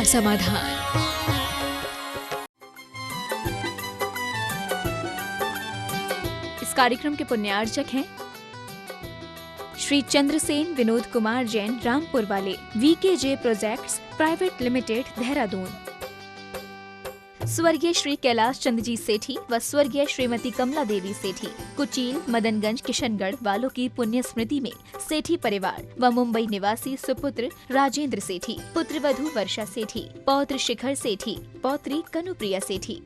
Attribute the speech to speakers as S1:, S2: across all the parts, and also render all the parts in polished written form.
S1: समाधान। इस कार्यक्रम के पुण्यार्चक हैं श्री चंद्रसेन विनोद कुमार जैन, रामपुर वाले, VKJ projects private limited, Dehradun. स्वर्गीय श्री कैलाश चंद जी सेठी व स्वर्गीय श्रीमती कमला देवी सेठी, कुचील, मदनगंज, किशनगढ़ वालों की पुण्य स्मृति में सेठी परिवार व मुंबई निवासी सुपुत्र राजेंद्र सेठी, पुत्र वधू वर्षा सेठी, पौत्र शिखर सेठी, पौत्री कनुप्रिया सेठी।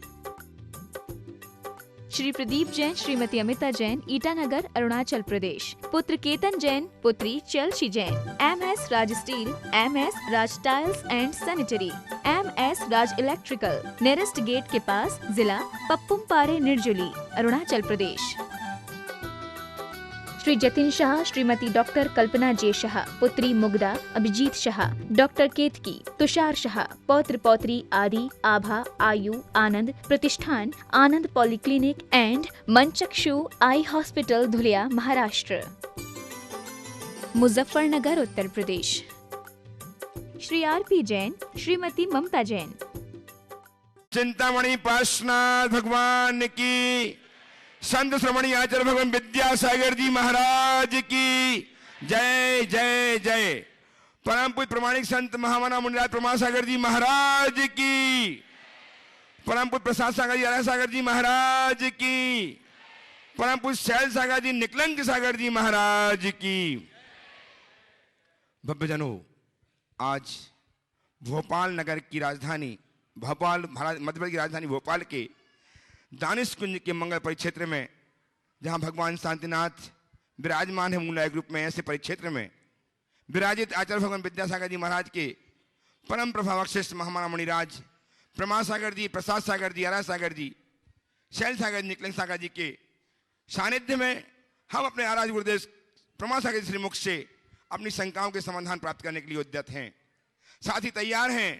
S1: श्री प्रदीप जैन, श्रीमती अमिता जैन, ईटानगर, अरुणाचल प्रदेश, पुत्र केतन जैन, पुत्री Chalshi Jain, MS Raj steel, MS Raj tiles and sanitary, MS Raj electrical, nearest gate के पास, जिला पप्पुमपारे, निर्जुली, अरुणाचल प्रदेश। श्री जतिन शाह, श्रीमती डॉक्टर कल्पना जे शाह, पुत्री मुग्धा अभिजीत शाह, डॉक्टर केतकी, तुषार शाह, पौत्र पौत्री आदि, आभा, आयु, आनंद प्रतिष्ठान, Anand polyclinic and Manchakshu eye hospital, Dhulia, Maharashtra. Muzaffarnagar, Uttar Pradesh. Shri RP Jain, Shrimati Mamta Jain.
S2: Chintamani Parshvanath भगवान की, संत श्रमणी आचार्य भगवान विद्यासागर जी महाराज की जय जय जय। परम पूज्य प्रमाणिक संत महामना मुनिराज प्रमासागर जी महाराज की, परम पूज्य प्रसाद सागर जी, अरह सागर जी महाराज की, परम पूज्य शैल सागर जी, निकलंक सागर जी महाराज की। भव्यजनों, आज भोपाल नगर की राजधानी, भोपाल मध्य प्रदेश की राजधानी भोपाल के दानिश कुंज के मंगल परिक्षेत्र में, जहां भगवान शांतिनाथ विराजमान है मूलाय रूप में, ऐसे परिक्षेत्र में विराजित आचार्य भगवान विद्यासागर जी महाराज के परम प्रभावशिष्ट महामना मुनिराज प्रमासागर जी, प्रसाद सागर जी, अरह सागर जी, शैल सागर जी, निकलंक सागर जी के सानिध्य में हम अपने आराध्य गुरुदेव प्रमासागर जी श्रीमुख से अपनी शंकाओं के समाधान प्राप्त करने के लिए उद्यत हैं। साथ ही तैयार हैं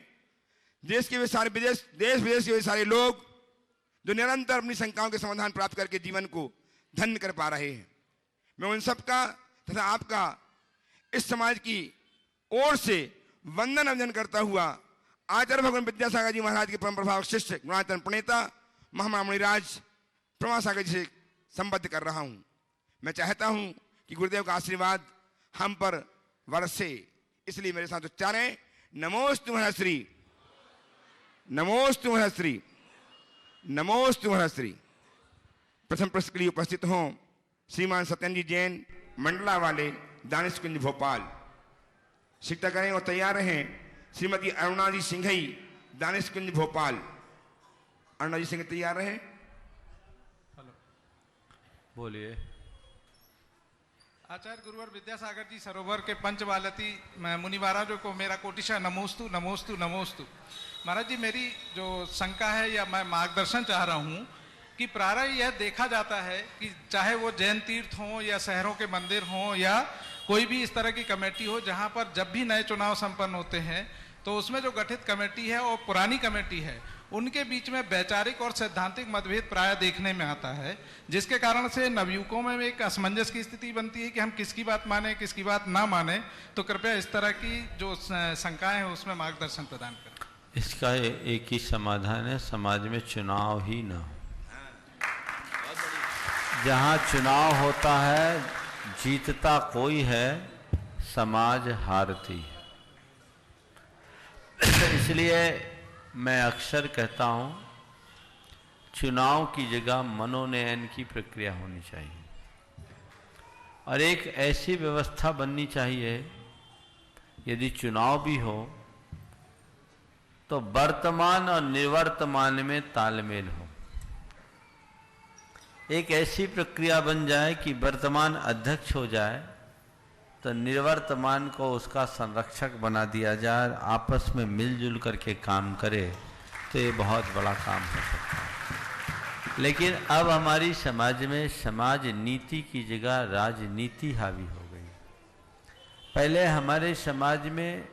S2: देश के वे सारे देश विदेश के वे सारे लोग जो निरंतर अपनी शंकाओं के समाधान प्राप्त करके जीवन को धन्य कर पा रहे हैं। मैं उन सबका तथा आपका इस समाज की ओर से वंदन अभिनंदन करता हुआ आचार्य भगवान विद्यासागर जी महाराज के परम प्रभाव शिष्य गुणातन प्रणेता महामना मुनिराज प्रमासागर जी से संबद्ध कर रहा हूं। मैं चाहता हूं कि गुरुदेव का आशीर्वाद हम पर बरसे, इसलिए मेरे साथ उच्चारें, नमोस्तु महर्षि, नमोस्तु महर्षि, नमोस्तु महर्षि। प्रथम प्रश्न के लिए उपस्थित हों श्रीमान सत्यन जी जैन, मंडला वाले, दानिश कुंज, भोपाल। शिक्षा करें और तैयार रहें श्रीमती अरुणा जी सिंघई, दानिश कुंज, भोपाल। अरुणा जी सिंह तैयार रहें।
S3: हेलो, बोलिए। आचार्य गुरुवर विद्यासागर जी सरोवर के पंचवालती मुनि महाराजों को मेरा कोटिशा नमोस्तु नमोस्तु नमोस्तु। महाराज जी, मेरी जो शंका है या मैं मार्गदर्शन चाह रहा हूँ कि प्रारंभ यह देखा जाता है कि चाहे वो जैन तीर्थ हों या शहरों के मंदिर हों या कोई भी इस तरह की कमेटी हो, जहाँ पर जब भी नए चुनाव संपन्न होते हैं तो उसमें जो गठित कमेटी है और पुरानी कमेटी है, उनके बीच में वैचारिक और सैद्धांतिक मतभेद प्राय देखने में आता है, जिसके कारण से नवयुवकों में एक असमंजस की स्थिति बनती है कि हम किसकी बात माने, किसकी बात ना माने। तो कृपया इस तरह की जो शंकाएं हैं उसमें मार्गदर्शन प्रदान करें।
S4: इसका एक ही समाधान है, समाज में चुनाव ही ना हो। जहाँ चुनाव होता है जीतता कोई है, समाज हारती है। इसलिए मैं अक्सर कहता हूँ चुनाव की जगह मनोनयन की प्रक्रिया होनी चाहिए और एक ऐसी व्यवस्था बननी चाहिए, यदि चुनाव भी हो तो वर्तमान और निवर्तमान में तालमेल हो। एक ऐसी प्रक्रिया बन जाए कि वर्तमान अध्यक्ष हो जाए तो निर्वर्तमान को उसका संरक्षक बना दिया जाए, आपस में मिलजुल करके काम करे, तो ये बहुत बड़ा काम हो सकता है। लेकिन अब हमारी समाज में समाज नीति की जगह राजनीति हावी हो गई। पहले हमारे समाज में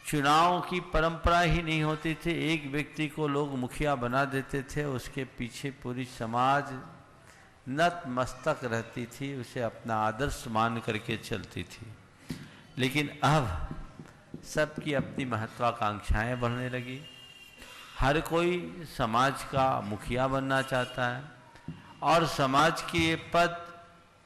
S4: चुनाव की परंपरा ही नहीं होती थी, एक व्यक्ति को लोग मुखिया बना देते थे, उसके पीछे पूरी समाज नतमस्तक रहती थी, उसे अपना आदर्श मान करके चलती थी। लेकिन अब सबकी अपनी महत्वाकांक्षाएं बढ़ने लगी। हर कोई समाज का मुखिया बनना चाहता है और समाज के पद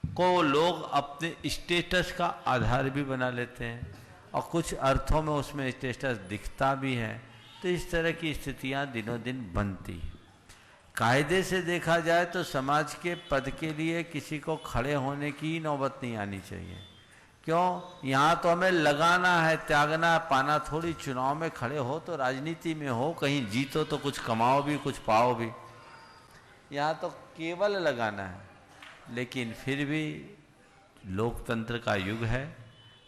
S4: को लोग अपने स्टेटस का आधार भी बना लेते हैं और कुछ अर्थों में उसमें स्टेटस दिखता भी है। तो इस तरह की स्थितियां दिनों दिन बनती हैं। कायदे से देखा जाए तो समाज के पद के लिए किसी को खड़े होने की नौबत नहीं आनी चाहिए। क्यों? यहाँ तो हमें लगाना है, त्यागना, पाना थोड़ी। चुनाव में खड़े हो तो राजनीति में हो, कहीं जीतो तो कुछ कमाओ भी, कुछ पाओ भी। यहाँ तो केवल लगाना है। लेकिन फिर भी लोकतंत्र का युग है।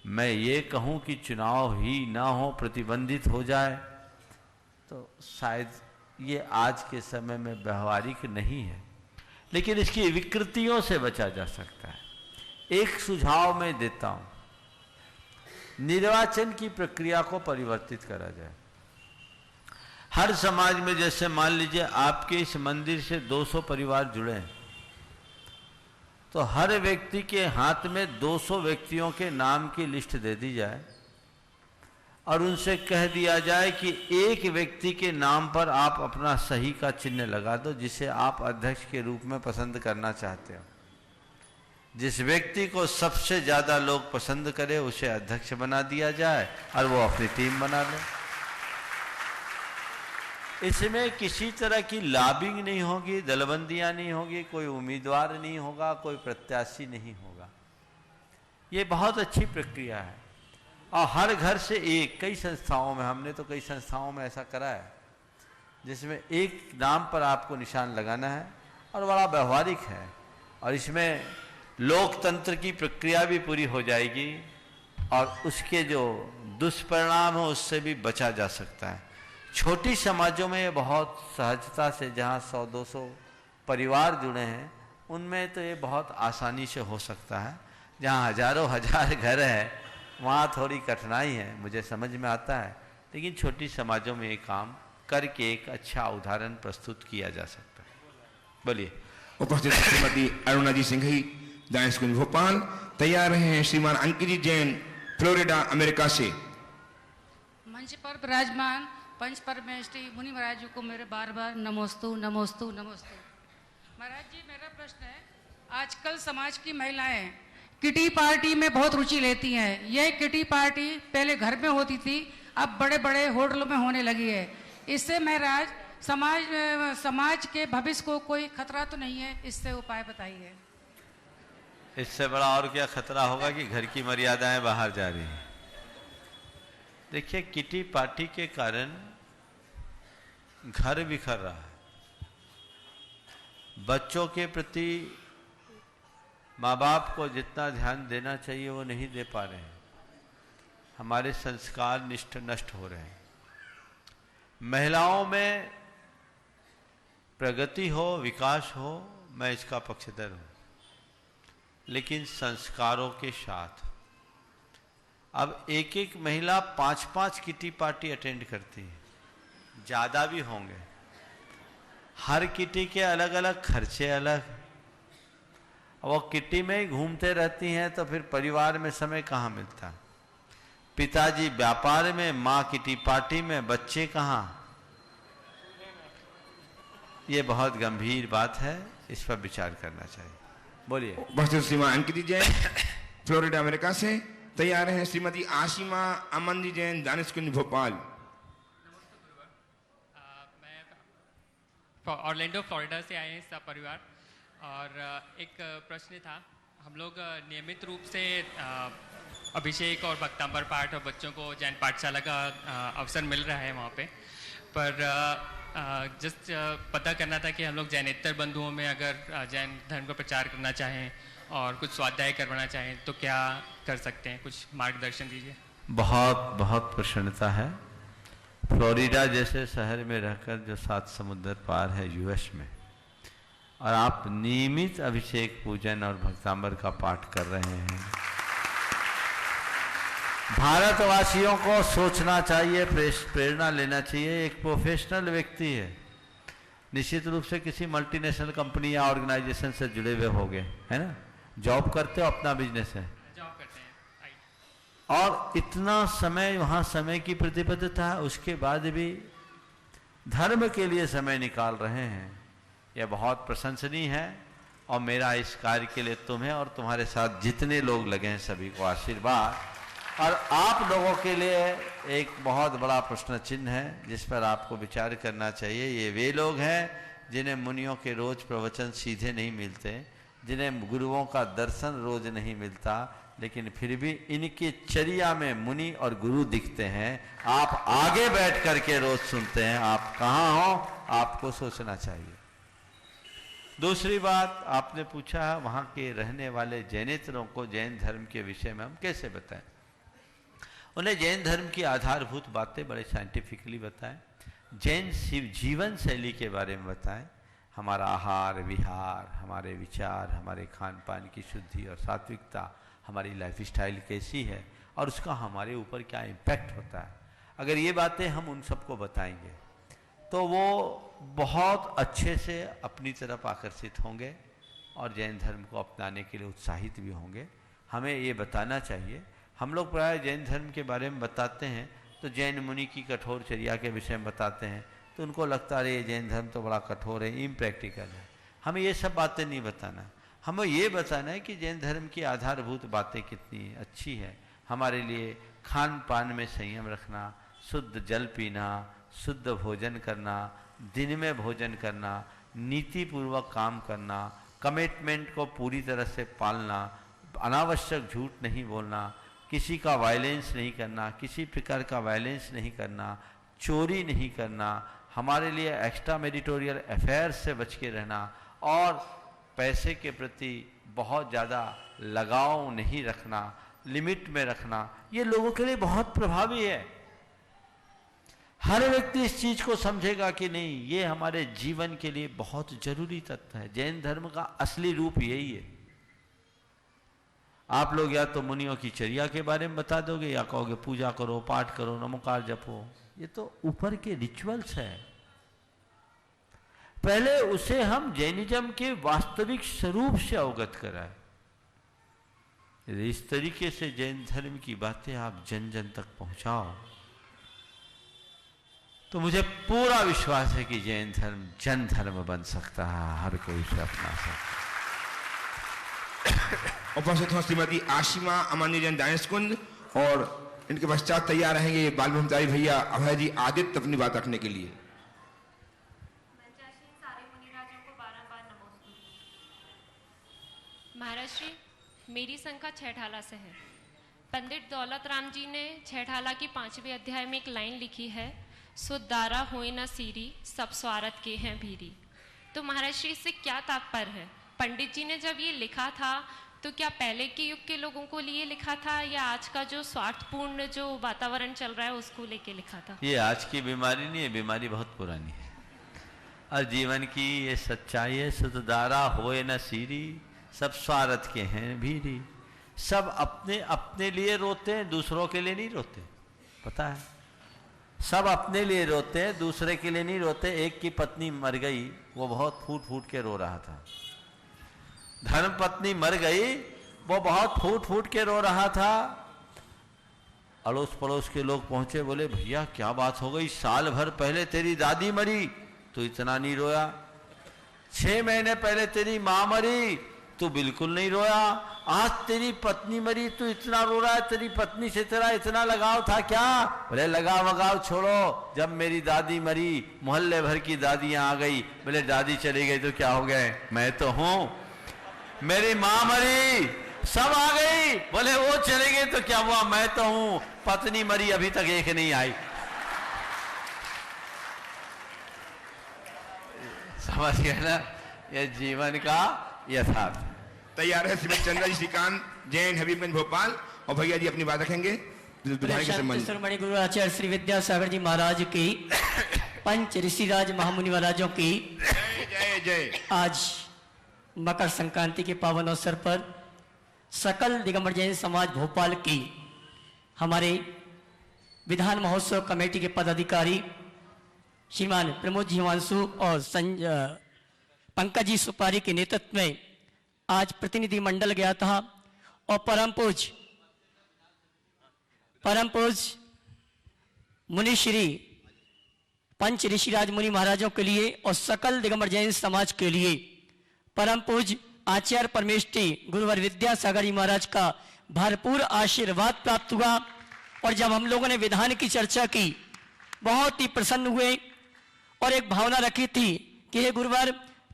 S4: मैं ये कहूँ कि चुनाव ही ना हो, प्रतिबंधित हो जाए, तो शायद ये आज के समय में व्यवहारिक नहीं है। लेकिन इसकी विकृतियों से बचा जा सकता है। एक सुझाव मैं देता हूं, निर्वाचन की प्रक्रिया को परिवर्तित करा जाए। हर समाज में, जैसे मान लीजिए आपके इस मंदिर से 200 परिवार जुड़े हैं, तो हर व्यक्ति के हाथ में 200 व्यक्तियों के नाम की लिस्ट दे दी जाए और उनसे कह दिया जाए कि एक व्यक्ति के नाम पर आप अपना सही का चिन्ह लगा दो, जिसे आप अध्यक्ष के रूप में पसंद करना चाहते हो। जिस व्यक्ति को सबसे ज्यादा लोग पसंद करें उसे अध्यक्ष बना दिया जाए और वो अपनी टीम बना ले। इसमें किसी तरह की लॉबिंग नहीं होगी, दलबंदियां नहीं होगी, कोई उम्मीदवार नहीं होगा, कोई प्रत्याशी नहीं होगा। ये बहुत अच्छी प्रक्रिया है और हर घर से एक, कई संस्थाओं में, हमने तो कई संस्थाओं में ऐसा करा है, जिसमें एक नाम पर आपको निशान लगाना है और बड़ा व्यवहारिक है। और इसमें लोकतंत्र की प्रक्रिया भी पूरी हो जाएगी और उसके जो दुष्परिणाम हो उससे भी बचा जा सकता है। छोटी समाजों में ये बहुत सहजता से, जहाँ 100-200 परिवार जुड़े हैं, उनमें तो ये बहुत आसानी से हो सकता है। जहाँ हजारों हजार घर हैं वहाँ थोड़ी कठिनाई है, मुझे समझ में आता है। लेकिन छोटी समाजों में ये काम करके एक अच्छा उदाहरण प्रस्तुत किया जा सकता है। बोलिए।
S2: उपस्थित श्रीमती अरुणा जी सिंघई, दानिश कुंज भोपाल। तैयार रहे हैं श्रीमान अंकित जैन, फ्लोरिडा, अमेरिका से।
S5: मंच पर विराजमान पंच परमेष्ठी मुनि महाराज जी को मेरे बार बार नमोस्तु नमोस्तु नमोस्तु। महाराज जी, मेरा प्रश्न है, आजकल समाज की महिलाएं किटी पार्टी में बहुत रुचि लेती हैं। यह किटी पार्टी पहले घर में होती थी, अब बड़े बड़े होटलों में होने लगी है। इससे महाराज समाज के भविष्य को कोई खतरा तो नहीं है? इससे उपाय बताइए।
S4: इससे बड़ा और क्या खतरा होगा कि घर की मर्यादाएं बाहर जा रही हैं। देखिए, किटी पार्टी के कारण घर बिखर रहा है। बच्चों के प्रति माँ बाप को जितना ध्यान देना चाहिए वो नहीं दे पा रहे हैं। हमारे संस्कार नष्ट हो रहे हैं। महिलाओं में प्रगति हो, विकास हो, मैं इसका पक्षधर हूँ, लेकिन संस्कारों के साथ। अब एक एक महिला 5-5 किटी पार्टी अटेंड करती है, ज़्यादा भी होंगे। हर किटी के अलग अलग खर्चे अलग। वो किटी में ही घूमते रहती हैं तो फिर परिवार में समय कहाँ मिलता। पिताजी व्यापार में, माँ किटी पार्टी में, बच्चे कहाँ। ये बहुत गंभीर बात है, इस पर विचार करना चाहिए। बोलिए।
S2: उपस्थित श्रीमान अंकित जैन, फ्लोरिडा, अमेरिका से। तैयार हैं श्रीमती आशिमा अमन जी जैन, दानिश कुंज भोपाल।
S6: मैं ऑरलैंडो, फ्लोरिडा से आए हैं सब परिवार। और एक प्रश्न था, हम लोग नियमित रूप से अभिषेक और भक्तांबर पाठ और बच्चों को जैन पाठशाला का अवसर मिल रहा है वहाँ पे, पर जस्ट पता करना था कि हम लोग जैनेतर बंधुओं में अगर जैन धर्म का प्रचार करना चाहें और कुछ स्वाध्याय करवाना चाहें तो क्या कर सकते हैं? कुछ मार्गदर्शन दीजिए।
S4: बहुत बहुत प्रसन्नता है। फ्लोरिडा जैसे शहर में रहकर जो 7 समुद्र पार है यूएस में, और आप नियमित अभिषेक, पूजन और भक्तांबर का पाठ कर रहे हैं। भारतवासियों को सोचना चाहिए, प्रेरणा लेना चाहिए। एक प्रोफेशनल व्यक्ति है, निश्चित रूप से किसी मल्टीनेशनल कंपनी या ऑर्गेनाइजेशन से जुड़े हुए होंगे, है ना? जॉब करते हो, अपना बिजनेस है?
S6: जॉब करते हैं।
S4: और इतना समय वहां समय की प्रतिबद्धता है, उसके बाद भी धर्म के लिए समय निकाल रहे हैं, यह बहुत प्रशंसनीय है। और मेरा इस कार्य के लिए तुम्हें और तुम्हारे साथ जितने लोग लगे हैं सभी को आशीर्वाद। और आप लोगों के लिए एक बहुत बड़ा प्रश्न चिन्ह है जिस पर आपको विचार करना चाहिए। ये वे लोग हैं जिन्हें मुनियों के रोज प्रवचन सीधे नहीं मिलते, जिन्हें गुरुओं का दर्शन रोज नहीं मिलता, लेकिन फिर भी इनकी चर्या में मुनि और गुरु दिखते हैं। आप आगे बैठ करके रोज सुनते हैं। आप कहाँ हो, आपको सोचना चाहिए। दूसरी बात आपने पूछा है वहाँ के रहने वाले जैनेतरों को जैन धर्म के विषय में हम कैसे बताएं। उन्हें जैन धर्म की आधारभूत बातें बड़े साइंटिफिकली बताएं, जैन जीवन शैली के बारे में बताएं, हमारा आहार विहार, हमारे विचार, हमारे खान पान की शुद्धि और सात्विकता, हमारी लाइफस्टाइल कैसी है और उसका हमारे ऊपर क्या इम्पैक्ट होता है। अगर ये बातें हम उन सबको बताएंगे तो वो बहुत अच्छे से अपनी तरफ आकर्षित होंगे और जैन धर्म को अपनाने के लिए उत्साहित भी होंगे। हमें ये बताना चाहिए। हम लोग प्राय जैन धर्म के बारे में बताते हैं तो जैन मुनि की कठोर चर्या के विषय में बताते हैं तो उनको लगता है ये जैन धर्म तो बड़ा कठोर है, इम्प्रैक्टिकल है। हमें ये सब बातें नहीं बताना। हमें ये बताना है कि जैन धर्म की आधारभूत बातें कितनी अच्छी है। हमारे लिए खान पान में संयम रखना, शुद्ध जल पीना, शुद्ध भोजन करना, दिन में भोजन करना, नीति पूर्वक काम करना, कमिटमेंट को पूरी तरह से पालना, अनावश्यक झूठ नहीं बोलना, किसी का वायलेंस नहीं करना, किसी प्रकार का वायलेंस नहीं करना, चोरी नहीं करना, हमारे लिए एक्स्ट्रा मैरिटोरियल अफेयर्स से बच के रहना और पैसे के प्रति बहुत ज़्यादा लगाव नहीं रखना, लिमिट में रखना, ये लोगों के लिए बहुत प्रभावी है। हर व्यक्ति इस चीज को समझेगा कि नहीं, ये हमारे जीवन के लिए बहुत जरूरी तत्व है। जैन धर्म का असली रूप यही है। आप लोग या तो मुनियों की चर्या के बारे में बता दोगे या कहोगे पूजा करो, पाठ करो, नमोकार जपो। ये तो ऊपर के रिचुअल्स है। पहले उसे हम जैनिज्म के वास्तविक स्वरूप से अवगत कराएं। इस तरीके से जैन धर्म की बातें आप जन जन तक पहुंचाओ तो मुझे पूरा विश्वास है कि जैन धर्म जन धर्म बन सकता है, हर कोई इसे अपना सकता।
S2: उपस्थित हो श्रीमती आशिमा अमन दानिश कुंज और इनके पश्चात तैयार रहेंगे बाल ब्रह्मचारी भैया अभय जी आदित्य अपनी बात रखने के लिए।
S7: महाराज श्री, मेरी शंका छठाला से है। पंडित दौलत राम जी ने छठाला की 5वें अध्याय में एक लाइन लिखी है, सुदारा होए न सीरी, सब स्वार्थ के हैं भीरी। तो महाराज श्री इससे क्या तात्पर्य है? पंडित जी ने जब ये लिखा था तो क्या पहले के युग के लोगों को लिए लिखा था या आज का जो स्वार्थपूर्ण जो वातावरण चल रहा है उसको लेके लिखा था?
S4: ये आज की बीमारी नहीं है, बीमारी बहुत पुरानी है और जीवन की ये सच्चाई है। सुदारा होए न सीरी, सब स्वार्थ के हैं भीरी। सब अपने अपने लिए रोते हैं, दूसरों के लिए नहीं रोते, पता है? सब अपने लिए रोते हैं, दूसरे के लिए नहीं रोते। एक की पत्नी मर गई, वो बहुत फूट फूट के रो रहा था। धर्म पत्नी मर गई, वो बहुत फूट फूट के रो रहा था। अड़ोस पड़ोस के लोग पहुंचे, बोले भैया क्या बात हो गई, साल भर पहले तेरी दादी मरी तो इतना नहीं रोया, 6 महीने पहले तेरी माँ मरी तू बिल्कुल नहीं रोया, आज तेरी पत्नी मरी तू इतना रो रहा है, तेरी पत्नी से तेरा इतना लगाव था क्या? बोले लगाव वगाव छोड़ो, जब मेरी दादी मरी मोहल्ले भर की दादियां आ गई। बोले दादी चली गई तो क्या हो गए, मैं तो हूं। मेरी माँ मरी सब आ गई, बोले वो चले गए तो क्या हुआ, मैं तो हूं। पत्नी मरी अभी तक एक नहीं आई। समझ गए ना, ये जीवन का यथार्थ।
S2: तैयार है श्रीमती चंद्रा जी श्रीकांत जैन हबीबगंज भोपाल और भैया जी अपनी बात रखेंगे दुधारी के संबंध।
S8: श्रोमणी गुरु आचार्य श्री विद्यासागर जी महाराज की, पंच ऋषिराज महामुनि महाराजों की
S2: जय जय।
S8: आज मकर संक्रांति के पावन अवसर पर सकल दिगंबर जैन समाज भोपाल की हमारे विधान महोत्सव कमेटी के पदाधिकारी श्रीमान प्रमोद जी हिमांशु और पंकज जी सुपारी के नेतृत्व में आज प्रतिनिधि मंडल गया था और परम पूज्य परम पूज्य मुनि श्री पंच ऋषिराज मुनि महाराजों के लिए और सकल दिगंबर जैन समाज के लिए परम पूज्य आचार्य परमेष्ठी गुरुवर विद्यासागर जी महाराज का भरपूर आशीर्वाद प्राप्त हुआ। और जब हम लोगों ने विधान की चर्चा की बहुत ही प्रसन्न हुए और एक भावना रखी थी कि हे गुरुवर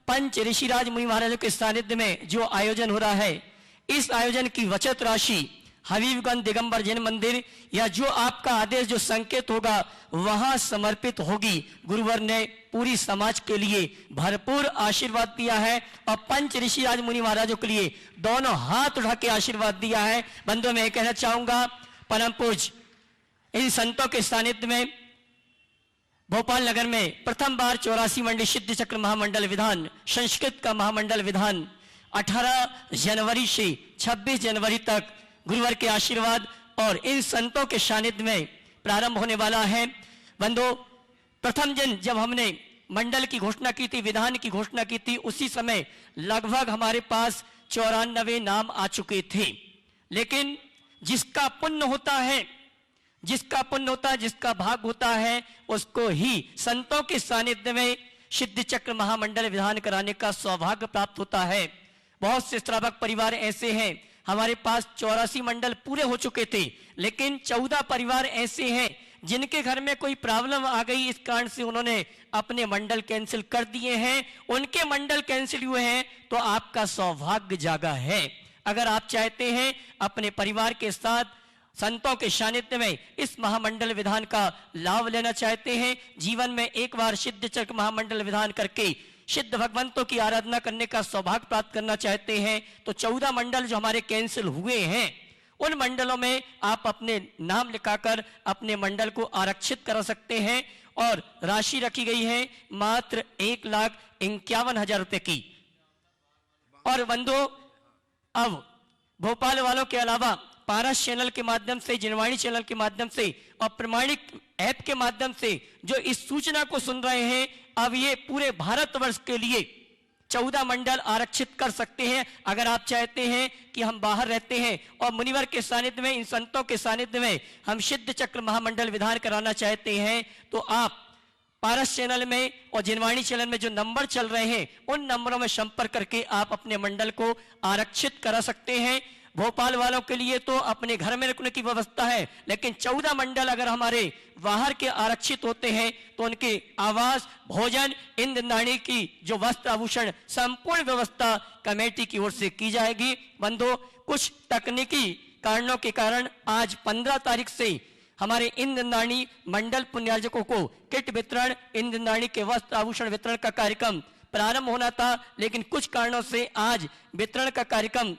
S8: पंच ऋषिराज मुनि महाराजों के सानिध्य में जो आयोजन हो रहा है, इस आयोजन की बचत राशि हबीबगंज दिगंबर जैन मंदिर या जो आपका आदेश जो संकेत होगा वहां समर्पित होगी। गुरुवर ने पूरी समाज के लिए भरपूर आशीर्वाद दिया है और पंच ऋषिराज मुनि महाराजों के लिए दोनों हाथ उठा के आशीर्वाद दिया है। बंधुओं मैं कहना चाहूंगा परम पूज्य इन संतों के सानिध्य में भोपाल नगर में प्रथम बार 84 मंडी सिद्ध चक्र महामंडल विधान संस्कृत का महामंडल विधान 18 जनवरी से 26 जनवरी तक गुरुवर के आशीर्वाद और इन संतों के सानिध्य में प्रारंभ होने वाला है। बंधु प्रथम दिन जब हमने मंडल की घोषणा की थी, विधान की घोषणा की थी, उसी समय लगभग हमारे पास 94 नाम आ चुके थे। लेकिन जिसका पुण्य होता है, जिसका भाग होता है, उसको ही संतों के सानिध्य में सिद्ध चक्र महामंडल विधान कराने का सौभाग्य प्राप्त होता है। बहुत से श्रावक परिवार ऐसे हैं, हमारे पास 84 मंडल पूरे हो चुके थे, लेकिन 14 परिवार ऐसे हैं जिनके घर में कोई प्रॉब्लम आ गई, इस कारण से उन्होंने अपने मंडल कैंसिल कर दिए हैं। उनके मंडल कैंसिल हुए हैं तो आपका सौभाग्य जागा है। अगर आप चाहते हैं अपने परिवार के साथ संतों के सानिध्य में इस महामंडल विधान का लाभ लेना चाहते हैं, जीवन में एक बार सिद्ध चक्र महामंडल विधान करके सिद्ध भगवंतों की आराधना करने का सौभाग्य प्राप्त करना चाहते हैं, तो 14 मंडल जो हमारे कैंसिल हुए हैं उन मंडलों में आप अपने नाम लिखाकर अपने मंडल को आरक्षित करा सकते हैं। और राशि रखी गई है मात्र 1,51,000 रुपए की। और बंधु अब भोपाल वालों के अलावा पारस चैनल के माध्यम से, जिनवाणी चैनल के माध्यम से और प्रमाणिक ऐप के माध्यम से जो इस सूचना को सुन रहे हैं, अब ये पूरे भारतवर्ष के लिए 14 मंडल आरक्षित कर सकते हैं। अगर आप चाहते हैं कि हम बाहर रहते हैं और मुनिवर के सानिध्य में, इन संतों के सानिध्य में हम सिद्ध चक्र महामंडल विधान कराना चाहते हैं, तो आप पारस चैनल में और जिनवाणी चैनल में जो नंबर चल रहे हैं उन नंबरों में संपर्क करके आप अपने मंडल को आरक्षित करा सकते हैं। भोपाल वालों के लिए तो अपने घर में रुकने की व्यवस्था है, लेकिन 14 मंडल अगर हमारे बाहर के आरक्षित होते हैं तो उनके आवास, भोजन, इंद्रदाणी की जो वस्त्र आभूषण संपूर्ण व्यवस्था कमेटी की ओर से की जाएगी। बंधु कुछ तकनीकी कारणों के कारण आज 15 तारीख से हमारे इंद्रदाणी मंडल पुण्यार्जकों को किट वितरण, इंद्रदाणी के वस्त्र आभूषण वितरण का कार्यक्रम प्रारंभ होना था, लेकिन कुछ कारणों से आज वितरण का कार्यक्रम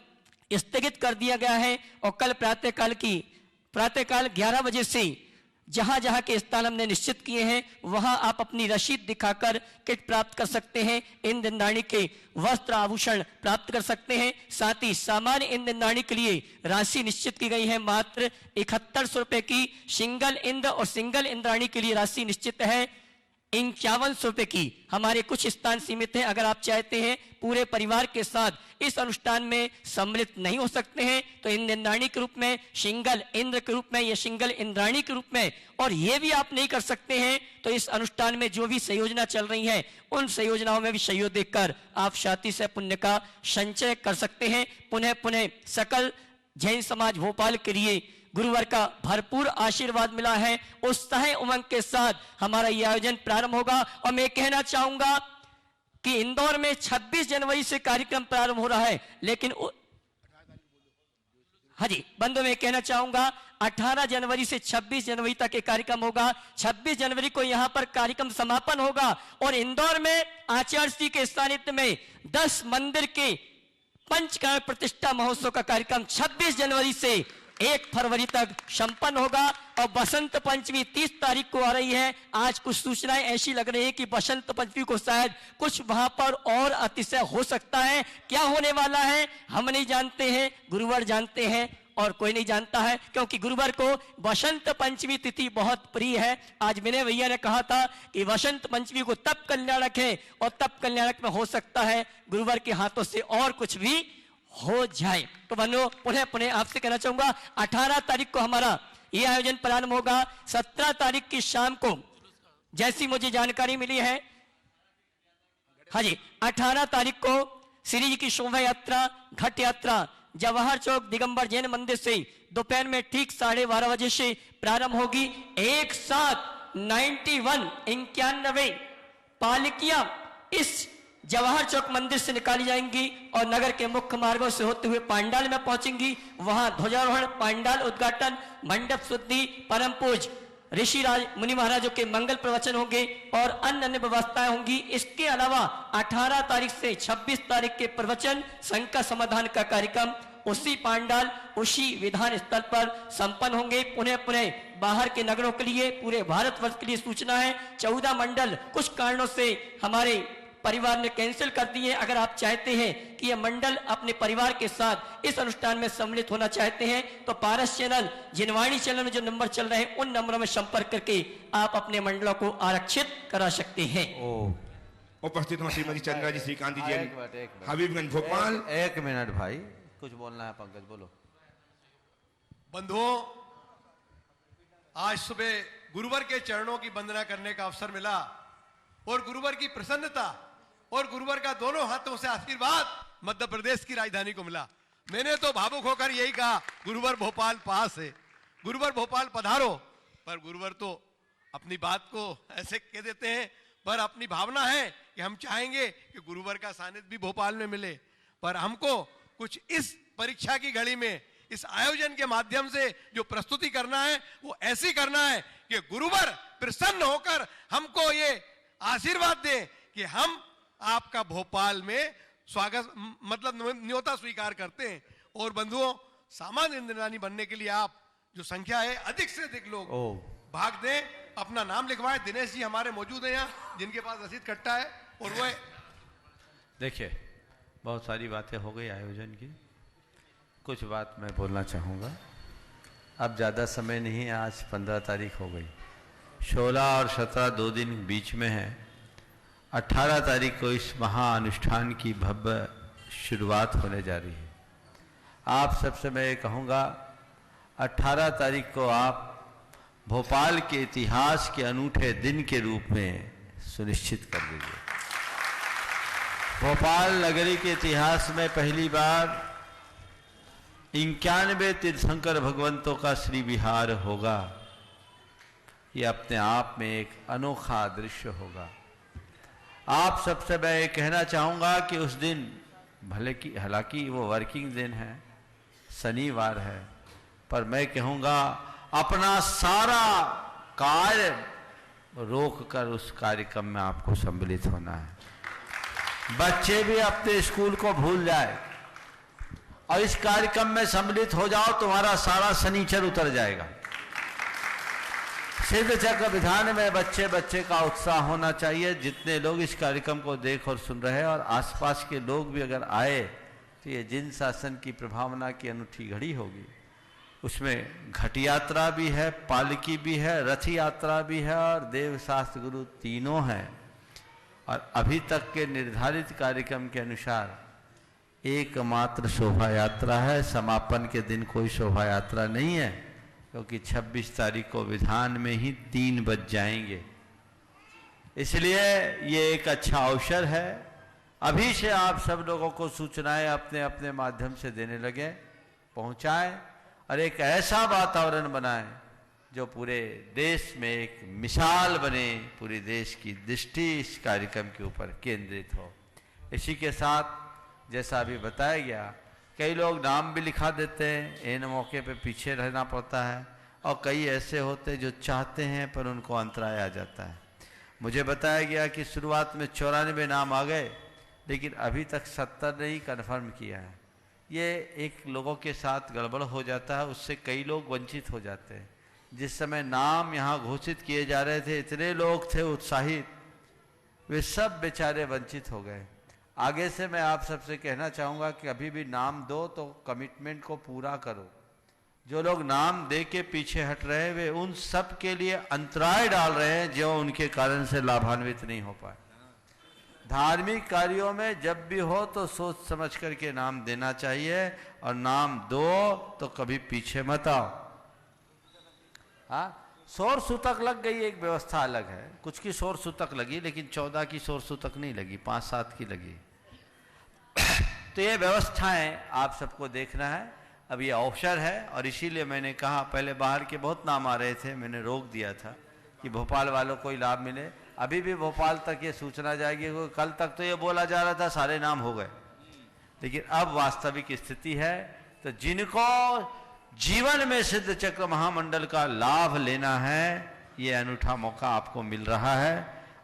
S8: स्थगित कर दिया गया है। और कल प्रातःकाल 11 बजे से जहां जहां के स्थान हमने निश्चित किए हैं वहां आप अपनी रसीद दिखाकर किट प्राप्त कर सकते हैं, इंद्रदाणी के वस्त्र आभूषण प्राप्त कर सकते हैं। साथ ही सामान्य इंद्रदाणी के लिए राशि निश्चित की गई है मात्र 7100 रुपए की। सिंगल इंद्र और सिंगल इंद्राणी के लिए राशि निश्चित है 5100 रुपए की। हमारे कुछ स्थान सीमित हैं, अगर आप चाहते हैं पूरे परिवार के साथ इस अनुष्ठान में सम्मिलित नहीं हो सकते हैं तो इंद्राणी के रूप में, सिंगल इंद्र के रूप में या सिंगल इंद्राणी के रूप में, और ये भी आप नहीं कर सकते हैं तो इस अनुष्ठान में जो भी संयोजना चल रही है उन संयोजनाओं में भी सहयोग देकर आप शांति से पुण्य का संचय कर सकते हैं। पुनः पुनः सकल जैन समाज भोपाल के लिए गुरुवर का भरपूर आशीर्वाद मिला है। उत्साह उमंग के साथ हमारा यह आयोजन प्रारंभ होगा। और मैं कहना चाहूंगा कि इंदौर में 26 जनवरी से कार्यक्रम प्रारंभ हो रहा है, लेकिन हाँ जी बंधु मैं कहना चाहूंगा 18 जनवरी से 26 जनवरी तक ये कार्यक्रम होगा। 26 जनवरी को यहां पर कार्यक्रम समापन होगा और इंदौर में आचार्य श्री के सानिध्य में 10 मंदिर के पंचकाल प्रतिष्ठा महोत्सव का कार्यक्रम 26 जनवरी से 1 फरवरी तक संपन्न होगा। और बसंत पंचमी 30 तारीख को आ रही है। आज कुछ सूचनाएं ऐसी लग रही है कि बसंत पंचमी को शायद कुछ वहां पर और अतिशय हो सकता है। क्या होने वाला है हम नहीं जानते हैं, गुरुवर जानते हैं और कोई नहीं जानता है, क्योंकि गुरुवर को बसंत पंचमी तिथि बहुत प्रिय है। आज विनय भैया ने कहा था कि बसंत पंचमी को तब कल्याणक है और तब कल्याणक में हो सकता है गुरुवर के हाथों से और कुछ भी हो जाए। तो बनो पुनः आपसे कहना चाहूंगा 18 तारीख को हमारा ये आयोजन प्रारंभ होगा 17 तारीख की शाम को, जैसी मुझे जानकारी मिली है। हाँ जी, 18 तारीख को श्री जी की शोभा यात्रा, घट यात्रा जवाहर चौक दिगंबर जैन मंदिर से दोपहर में ठीक 12:30 बजे से प्रारंभ होगी। एक साथ 91 पालकियां इस जवाहर चौक मंदिर से निकाली जाएंगी और नगर के मुख्य मार्गों से होते हुए पांडाल में पहुंचेंगी। वहां ध्वजारोहण, पांडाल उद्घाटन, मंडप शुद्धि, परम पूज ऋषिराज मुनि महाराजों के मंगल प्रवचन होंगे और अन्य व्यवस्थाएं होंगी। इसके अलावा 18 तारीख से 26 तारीख के प्रवचन, शंका समाधान का कार्यक्रम उसी पांडाल, उसी विधान स्थल पर संपन्न होंगे। पुनः बाहर के नगरों के लिए, पूरे भारतवर्ष के लिए सूचना है, 14 मंडल कुछ कारणों से हमारे परिवार ने कैंसिल कर दिए। अगर आप चाहते हैं कि यह मंडल अपने परिवार के साथ इस अनुष्ठान में सम्मिलित होना चाहते हैं तो पारस चैनल, जिनवाणी चैनल में जो नंबर चल रहे हैं उन नंबरों में संपर्क करके आप अपने मंडलों को आरक्षित करा सकते हैं।
S2: उपस्थित हैं श्रीमती चंद्रा जी, श्रीकांत जी, हबीबगंज भोपाल।
S4: एक मिनट भाई, कुछ बोलना है पंकज, बोलो।
S9: बंधुओं, आज सुबह गुरुवर के चरणों की वंदना करने का अवसर मिला और गुरुवर की प्रसन्नता और गुरुवर का दोनों हाथों से आशीर्वाद मध्य प्रदेश की राजधानी को मिला। मैंने तो भावुक होकर यही कहा, गुरुवर भोपाल पास है, गुरुवर भोपाल पधारो। पर गुरुवर तो अपनी बात को ऐसे कह देते हैं, पर अपनी भावना है कि हम चाहेंगे कि गुरुवर का सानिध्य भी भोपाल में मिले। पर हमको कुछ इस परीक्षा की घड़ी में, इस आयोजन के माध्यम से जो प्रस्तुति करना है वो ऐसी करना है कि गुरुवर प्रसन्न होकर हमको ये आशीर्वाद दें कि हम आपका भोपाल में स्वागत, मतलब न्योता स्वीकार करते हैं। और बंधुओं, सामान्य इंद्राणी बनने के लिए आप जो संख्या है, अधिक से अधिक लोग भाग दें, अपना नाम लिखवाएं। दिनेश जी हमारे मौजूद हैं यहाँ, जिनके पास रसीद कट्टा है। और वो
S4: देखिए, बहुत सारी बातें हो गई आयोजन की, कुछ बात मैं बोलना चाहूँगा। अब ज़्यादा समय नहीं है, आज 15 तारीख हो गई, 16 और 17 2 दिन बीच में है। 18 तारीख को इस महाअनुष्ठान की भव्य शुरुआत होने जा रही है। आप सबसे मैं ये कहूँगा, 18 तारीख को आप भोपाल के इतिहास के अनूठे दिन के रूप में सुनिश्चित कर लीजिए। भोपाल नगरी के इतिहास में पहली बार 91 तीर्थंकर भगवंतों का श्री विहार होगा। ये अपने आप में एक अनोखा दृश्य होगा। आप सबसे मैं ये कहना चाहूँगा कि उस दिन हालांकि वो वर्किंग दिन है, शनिवार है, पर मैं कहूँगा अपना सारा कार्य रोक कर उस कार्यक्रम में आपको सम्मिलित होना है। बच्चे भी अपने स्कूल को भूल जाए और इस कार्यक्रम में सम्मिलित हो जाओ, तुम्हारा सारा शनिचर उतर जाएगा। सिद्ध चक्र विधान में बच्चे बच्चे का उत्साह होना चाहिए। जितने लोग इस कार्यक्रम को देख और सुन रहे हैं और आसपास के लोग भी अगर आए तो ये जिन शासन की प्रभावना की अनूठी घड़ी होगी। उसमें घट यात्रा भी है, पालकी भी है, रथ यात्रा भी है और देव शास्त्र गुरु तीनों हैं। और अभी तक के निर्धारित कार्यक्रम के अनुसार एकमात्र शोभा यात्रा है। समापन के दिन कोई शोभा यात्रा नहीं है, क्योंकि 26 तारीख को विधान में ही 3 बज जाएंगे। इसलिए ये एक अच्छा अवसर है। अभी से आप सब लोगों को सूचनाएं अपने अपने माध्यम से देने लगे, पहुंचाएं और एक ऐसा वातावरण बनाएं जो पूरे देश में एक मिसाल बने, पूरे देश की दृष्टि इस कार्यक्रम के ऊपर केंद्रित हो। इसी के साथ जैसा अभी बताया गया, कई लोग नाम भी लिखा देते हैं, इन मौके पे पीछे रहना पड़ता है, और कई ऐसे होते जो चाहते हैं पर उनको अंतराय आ जाता है। मुझे बताया गया कि शुरुआत में 94 नाम आ गए, लेकिन अभी तक 70 ने ही कन्फर्म किया है। ये एक लोगों के साथ गड़बड़ हो जाता है, उससे कई लोग वंचित हो जाते हैं। जिस समय नाम यहाँ घोषित किए जा रहे थे, इतने लोग थे उत्साहित, वे सब बेचारे वंचित हो गए। आगे से मैं आप सबसे कहना चाहूँगा कि अभी भी नाम दो तो कमिटमेंट को पूरा करो। जो लोग नाम दे के पीछे हट रहे हैं, वे उन सब के लिए अंतराय डाल रहे हैं जो उनके कारण से लाभान्वित नहीं हो पाए। धार्मिक कार्यों में जब भी हो तो सोच समझ करके नाम देना चाहिए, और नाम दो तो कभी पीछे मत आओ। हाँ, शोर सूतक लग गई, एक व्यवस्था अलग है। कुछ की शोर सूतक लगी, लेकिन 14 की शोर सूतक नहीं लगी, 5-7 की लगी। तो ये व्यवस्थाएं आप सबको देखना है। अब ये अवसर है और इसीलिए मैंने कहा, पहले बाहर के बहुत नाम आ रहे थे, मैंने रोक दिया था कि भोपाल वालों को ही लाभ मिले। अभी भी भोपाल तक ये सूचना जाएगी। कल तक तो ये बोला जा रहा था सारे नाम हो गए, लेकिन अब वास्तविक स्थिति है। तो जिनको जीवन में सिद्ध चक्र महामंडल का लाभ लेना है, ये अनूठा मौका आपको मिल रहा है,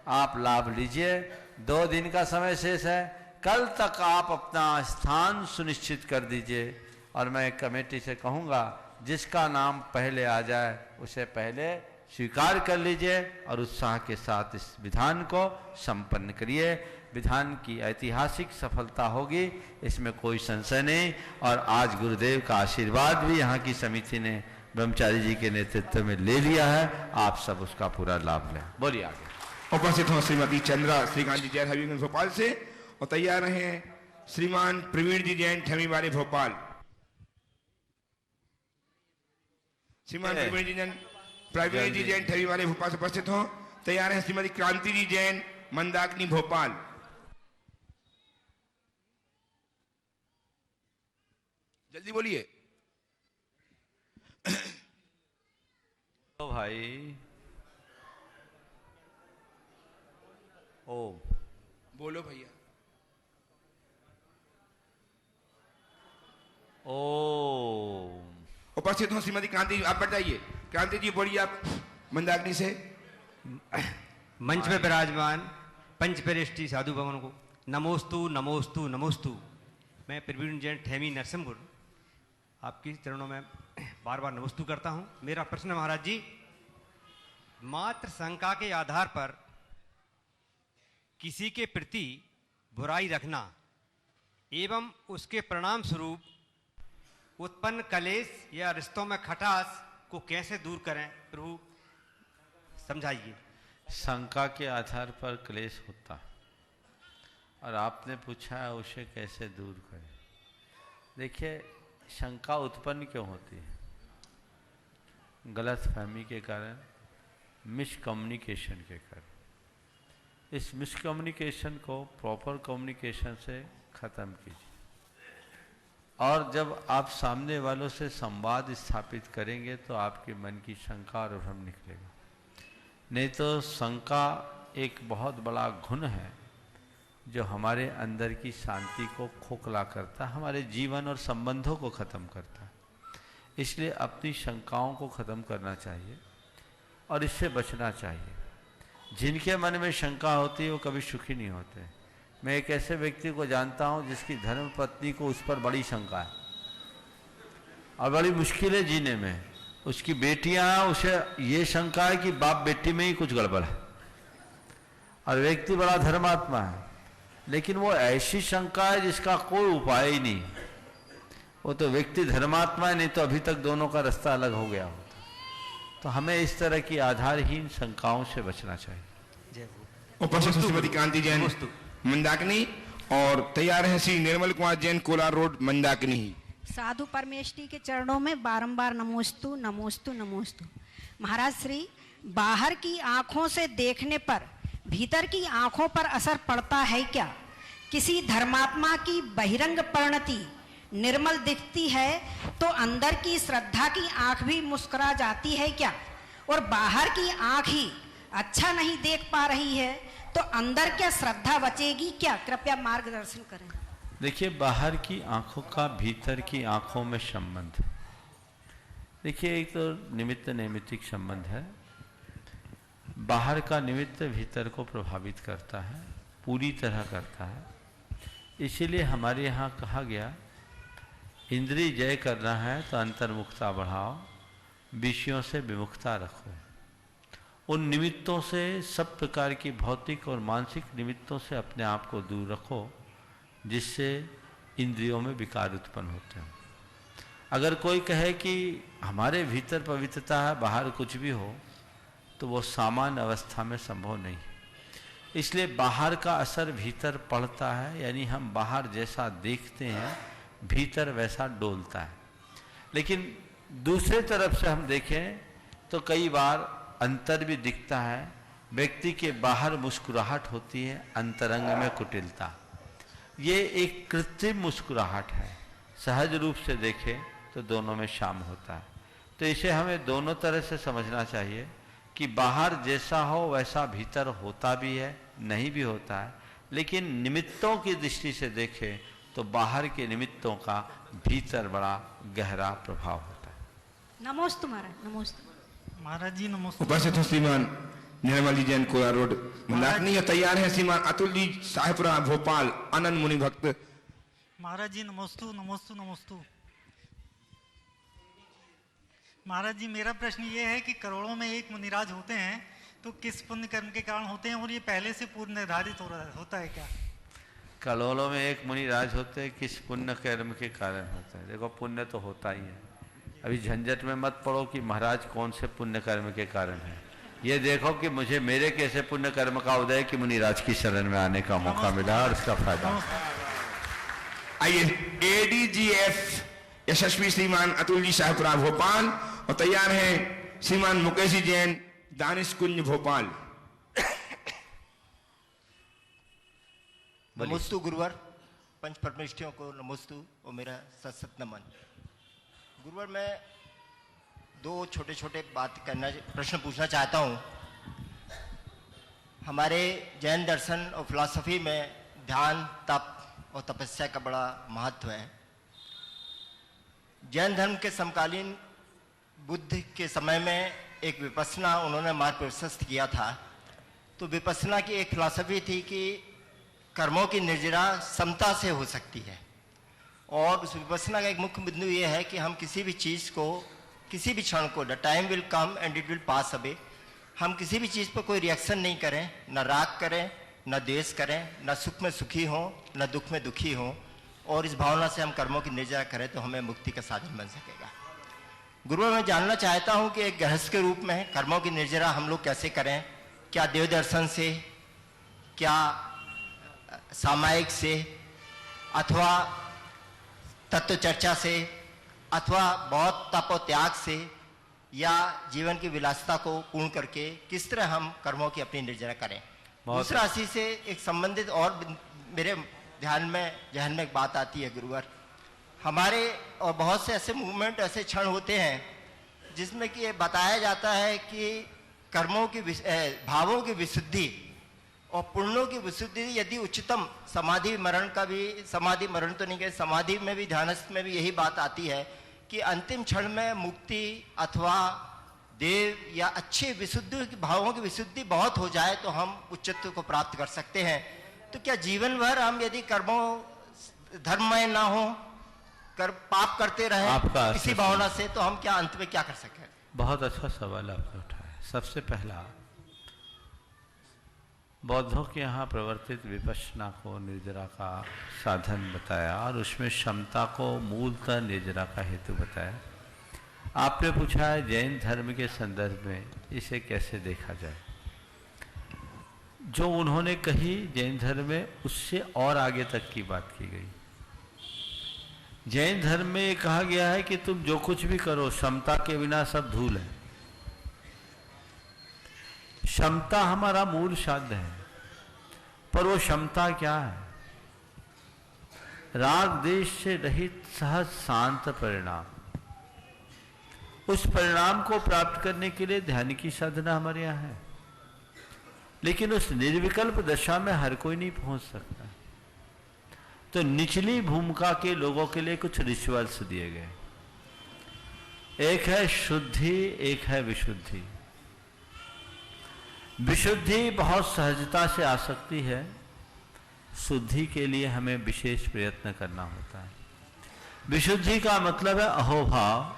S4: आप लाभ लीजिए। 2 दिन का समय शेष है, कल तक आप अपना स्थान सुनिश्चित कर दीजिए। और मैं कमेटी से कहूँगा, जिसका नाम पहले आ जाए उसे पहले स्वीकार कर लीजिए और उत्साह के साथ इस विधान को संपन्न करिए। विधान की ऐतिहासिक सफलता होगी, इसमें कोई संशय नहीं। और आज गुरुदेव का आशीर्वाद भी यहाँ की समिति ने ब्रह्मचारी जी के नेतृत्व में ले लिया है। आप सब उसका पूरा लाभ लें। बोलिए आगे।
S2: उपस्थित हो श्रीमती चंद्रा श्रीकांत जी जैन हबीबगंज भोपाल से, और तैयार रहे श्रीमान प्रवीण जी जैन ठमी वाले भोपाल। श्रीमान प्रवीण जी जैन ठमी वाले भोपाल से उपस्थित हो। तैयार है श्रीमती क्रांति जी जैन मंदाकिनी भोपाल। जल्दी बोलिए।
S4: तो भाई ओम
S2: बोलो भैया।
S4: ओम।
S2: उपस्थित हो श्रीमती क्रांति, आप बताइए। क्रांति जी बोलिए आप मंदाकिनी से।
S10: मंच में विराजमान पंचपेरेष्टि साधु भवन को नमोस्तु नमोस्तु नमोस्तु। मैं प्रवीण जैन ठेमी नरसिंहपुर आपकी चरणों में बार बार नमोस्तु करता हूं। मेरा प्रश्न महाराज जी, मात्र शंका के आधार पर किसी के प्रति बुराई रखना एवं उसके परिणाम स्वरूप उत्पन्न कलेश या रिश्तों में खटास को कैसे दूर करें, प्रभु समझाइए।
S4: शंका के आधार पर क्लेश होता और आपने पूछा है उसे कैसे दूर करें। देखिए, शंका उत्पन्न क्यों होती है? गलतफहमी के कारण, मिसकम्युनिकेशन के कारण। इस मिसकम्युनिकेशन को प्रॉपर कम्युनिकेशन से ख़त्म कीजिए। और जब आप सामने वालों से संवाद स्थापित करेंगे तो आपके मन की शंका और भ्रम निकलेगा। नहीं तो शंका एक बहुत बड़ा गुण है जो हमारे अंदर की शांति को खोखला करता है, हमारे जीवन और संबंधों को ख़त्म करता है। इसलिए अपनी शंकाओं को ख़त्म करना चाहिए और इससे बचना चाहिए। जिनके मन में शंका होती है वो कभी सुखी नहीं होते। मैं एक ऐसे व्यक्ति को जानता हूं जिसकी धर्म पत्नी को उस पर बड़ी शंका है और बड़ी मुश्किल है जीने में। उसकी बेटियां, उसे ये शंका है कि बाप बेटी में ही कुछ गड़बड़ है, और व्यक्ति बड़ा धर्मात्मा है, लेकिन वो ऐसी शंका है जिसका कोई उपाय ही नहीं। वो तो व्यक्ति धर्मात्मा है, नहीं तो अभी तक दोनों का रास्ता अलग हो गया होता। तो हमें इस तरह की आधारहीन शंकाओं से बचना चाहिए।
S2: उपस्थित श्रीमती क्रांति जैन मंदाकिनी, और तैयार है श्री निर्मल कुमार जैन कोलार रोड मंदाकिनी।
S11: साधु परमेष्टि के चरणों में बारंबार नमोस्तु नमोस्तु नमोस्तु। महाराज श्री, बाहर की आंखों से देखने पर भीतर की आंखों पर असर पड़ता है क्या? किसी धर्मात्मा की बहिरंग परिणति निर्मल दिखती है तो अंदर की श्रद्धा की आंख भी मुस्कुरा जाती है क्या? और बाहर की आंख ही अच्छा नहीं देख पा रही है तो अंदर क्या श्रद्धा बचेगी क्या? कृपया मार्गदर्शन करें।
S4: देखिए, बाहर की आंखों का भीतर की आंखों में संबंध, देखिए एक तो निमित्त नैमित्तिक संबंध है। बाहर का निमित्त भीतर को प्रभावित करता है, पूरी तरह करता है। इसीलिए हमारे यहाँ कहा गया, इंद्रिय जय करना है तो अंतर्मुखता बढ़ाओ, विषयों से विमुखता रखो। उन निमित्तों से, सब प्रकार की भौतिक और मानसिक निमित्तों से अपने आप को दूर रखो जिससे इंद्रियों में विकार उत्पन्न होते हैं। अगर कोई कहे कि हमारे भीतर पवित्रता है, बाहर कुछ भी हो, तो वो सामान्य अवस्था में संभव नहीं। इसलिए बाहर का असर भीतर पड़ता है, यानी हम बाहर जैसा देखते हैं भीतर वैसा डोलता है। लेकिन दूसरे तरफ से हम देखें तो कई बार अंतर भी दिखता है। व्यक्ति के बाहर मुस्कुराहट होती है, अंतरंग में कुटिलता। ये एक कृत्रिम मुस्कुराहट है। सहज रूप से देखें तो दोनों में शाम होता है। तो इसे हमें दोनों तरह से समझना चाहिए कि बाहर जैसा हो वैसा भीतर होता भी है, नहीं भी होता है। लेकिन निमित्तों की दृष्टि से देखें तो बाहर के निमित्तों का भीतर बड़ा गहरा प्रभाव होता है।
S11: नमोस्तु महाराज, नमोस्तु
S12: महाराज जी, नमोस्तु।
S2: उपस्थित हो श्रीमान निर्मली जैन कोरा रोड मंदाकिनी, तैयार है श्रीमान अतुल जी साहेबपुरा भोपाल, आनंद मुनि भक्त।
S12: महाराज जी नमोस्तु, नमोस्तु, नमोस्तु। महाराज जी, मेरा प्रश्न ये है कि करोड़ों में एक मुनिराज होते हैं तो किस पुण्य कर्म के कारण होते हैं, और ये पहले से पूर्व निर्धारित होता है क्या?
S4: करोड़ों में एक मुनिराज होते हैं, किस पुण्य कर्म के कारण होता है? देखो, पुण्य तो होता ही है। अभी झंझट में मत पड़ो कि महाराज कौन से पुण्य कर्म के कारण है। ये देखो कि मुझे मेरे कैसे पुण्य कर्म का उदय कि मुनिराज की शरण में आने का मौका मिला और इसका फायदा।
S2: आइए एडीजीएफ यशस्वी श्रीमान अतुल जी साहेबपुरा भोपाल, और तैयार हैं श्रीमान मुकेश जी जैन दानिश कुंज भोपाल।
S13: नमोस्तु गुरुवर, पंच परमेष्ठियों को नमोस्तु और मेरा सत नमन। गुरुवर, मैं दो छोटे छोटे प्रश्न पूछना चाहता हूँ। हमारे जैन दर्शन और फिलॉसफी में ध्यान, तप और तपस्या का बड़ा महत्व है। जैन धर्म के समकालीन बुद्ध के समय में एक विपस्सना उन्होंने मार्ग प्रशस्त किया था। तो विपस्सना की एक फिलॉसफी थी कि कर्मों की निर्जरा समता से हो सकती है, और उस विपस्सना का एक मुख्य बिंदु ये है कि हम किसी भी चीज़ को, किसी भी क्षण को, the time will come and it will pass away, हम किसी भी चीज़ पर कोई रिएक्शन नहीं करें, न राग करें, न द्वेष करें, न सुख में सुखी हों, न दुख में दुखी हों, और इस भावना से हम कर्मों की निर्जरा करें तो हमें मुक्ति का साधन बन सकेगा। गुरुवर, मैं जानना चाहता हूँ कि एक गृहस्थ के रूप में कर्मों की निर्जरा हम लोग कैसे करें? क्या देव दर्शन से, क्या सामायिक से, अथवा तत्व चर्चा से, अथवा बहुत तप और त्याग से, या जीवन की विलासिता को पूर्ण करके किस तरह हम कर्मों की अपनी निर्जरा करें? दूसरा इसी से एक संबंधित और मेरे ध्यान में जहन में एक बात आती है गुरुवर, हमारे और बहुत से ऐसे मूवमेंट, ऐसे क्षण होते हैं जिसमें कि ये बताया जाता है कि कर्मों की भावों की विशुद्धि और पुण्यों की विशुद्धि यदि उच्चतम समाधि मरण का भी, समाधि मरण तो नहीं कहे, समाधि में भी, ध्यानस्थ में भी यही बात आती है कि अंतिम क्षण में मुक्ति अथवा देव या अच्छे विशुद्धि भावों की विशुद्धि बहुत हो जाए तो हम उच्चत्व को प्राप्त कर सकते हैं। तो क्या जीवन भर हम यदि कर्मों धर्ममय ना हो, पाप करते रहे इसी भावना से, तो हम क्या अंत में क्या कर सकें?
S4: बहुत अच्छा सवाल आपने उठाया। सबसे पहला, बौद्धों के यहाँ प्रवर्तित विपश्यना को निर्जरा का साधन बताया और उसमें क्षमता को मूलतः निर्जरा का हेतु बताया। आपने पूछा है जैन धर्म के संदर्भ में इसे कैसे देखा जाए। जो उन्होंने कही जैन धर्म में, उससे और आगे तक की बात की गई। जैन धर्म में ये कहा गया है कि तुम जो कुछ भी करो क्षमता के बिना सब धूल है। क्षमता हमारा मूल साध्य है, पर वो क्षमता क्या है? राग देश से रहित सहज शांत परिणाम। उस परिणाम को प्राप्त करने के लिए ध्यान की साधना हमारे यहाँ है, लेकिन उस निर्विकल्प दशा में हर कोई नहीं पहुंच सकता। तो निचली भूमिका के लोगों के लिए कुछ रिचुअल्स दिए गए। एक है शुद्धि, एक है विशुद्धि। विशुद्धि बहुत सहजता से आ सकती है, शुद्धि के लिए हमें विशेष प्रयत्न करना होता है। विशुद्धि का मतलब है अहोभाव।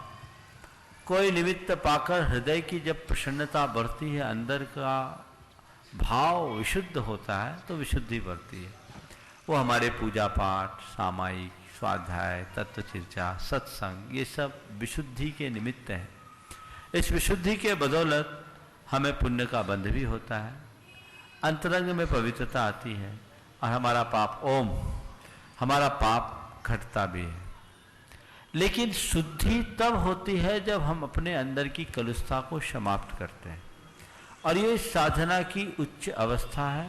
S4: कोई निमित्त पाकर हृदय की जब प्रसन्नता बढ़ती है, अंदर का भाव विशुद्ध होता है, तो विशुद्धि बढ़ती है। वो हमारे पूजा पाठ, सामायिक, स्वाध्याय, तत्व चर्चा, सत्संग, ये सब विशुद्धि के निमित्त हैं। इस विशुद्धि के बदौलत हमें पुण्य का बंध भी होता है, अंतरंग में पवित्रता आती है और हमारा पाप हमारा पाप घटता भी है। लेकिन शुद्धि तब होती है जब हम अपने अंदर की कलुषता को समाप्त करते हैं, और ये साधना की उच्च अवस्था है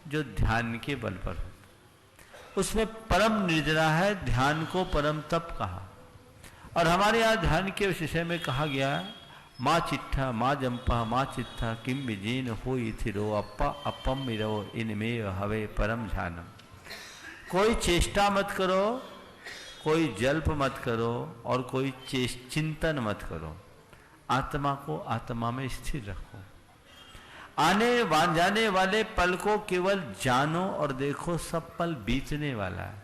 S4: जो ध्यान के बल पर होती है। उसमें परम निर्जरा है, ध्यान को परम तप कहा। और हमारे यहाँ ध्यान के विषय में कहा गया है, माँ चिट्ठा माँ जंपा माँ चिट्ठा किम विजीन हो थिरो अप्पा अपम मिरो इनमें हवे परम ध्यानम। कोई चेष्टा मत करो, कोई जल्प मत करो और कोई चिंतन मत करो, आत्मा को आत्मा में स्थिर रखो। आने जाने वाले पल को केवल जानो और देखो, सब पल बीतने वाला है।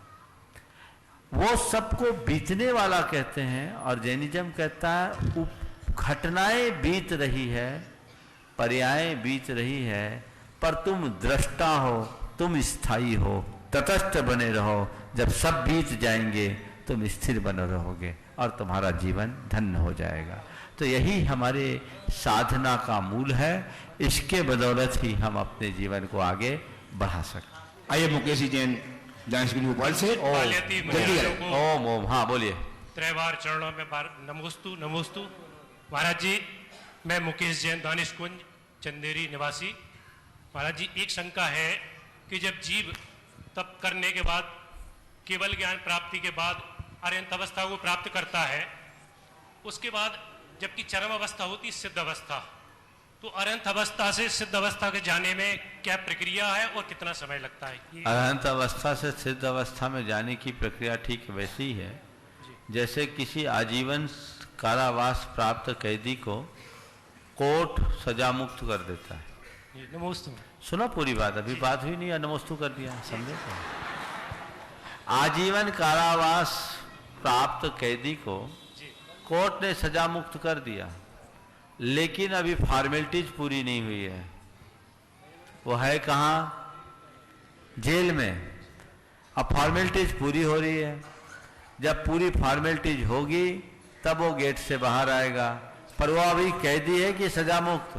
S4: वो सबको बीतने वाला कहते हैं, और जैनिज्म कहता है घटनाएं बीत रही है, पर्यायें बीत रही है, पर तुम दृष्टा हो, तुम स्थायी हो, तटस्थ बने रहो। जब सब बीत जाएंगे तुम स्थिर बने रहोगे और तुम्हारा जीवन धन्य हो जाएगा। तो यही हमारे साधना का मूल है, इसके बदौलत ही हम अपने जीवन को आगे बढ़ा सकते।
S2: आइए मुकेश जैन भोपाल से।
S4: ओम ओम, हाँ बोलिए।
S14: त्रैवार चरणों में नमोस्तु नमोस्तु। महाराज जी, मैं मुकेश जैन, दानिश कुंज, चंदेरी निवासी। महाराज जी, एक शंका है कि जब जीव तप करने के बाद, केवल ज्ञान प्राप्ति के बाद अरहंत अवस्था को प्राप्त करता है, उसके बाद जबकि चरम अवस्था होती सिद्ध अवस्था, तो अरहंत अवस्था से सिद्ध अवस्था के जाने में क्या प्रक्रिया है और कितना समय लगता है?
S4: अरहंत अवस्था से सिद्ध अवस्था में जाने की प्रक्रिया ठीक वैसी ही है जैसे किसी आजीवन कारावास प्राप्त कैदी को कोर्ट सजा मुक्त कर देता है।
S14: नमोस्तु।
S4: सुनो पूरी बात, अभी बात हुई नहीं, नमोस्तु कर दिया, समझे? आजीवन कारावास प्राप्त कैदी को कोर्ट ने सजा मुक्त कर दिया, लेकिन अभी फॉर्मेलिटीज पूरी नहीं हुई है। वो है कहाँ? जेल में। अब फॉर्मेलिटीज पूरी हो रही है, जब पूरी फॉर्मेलिटीज होगी तब वो गेट से बाहर आएगा। पर वो अभी कैदी है कि सजा मुक्त?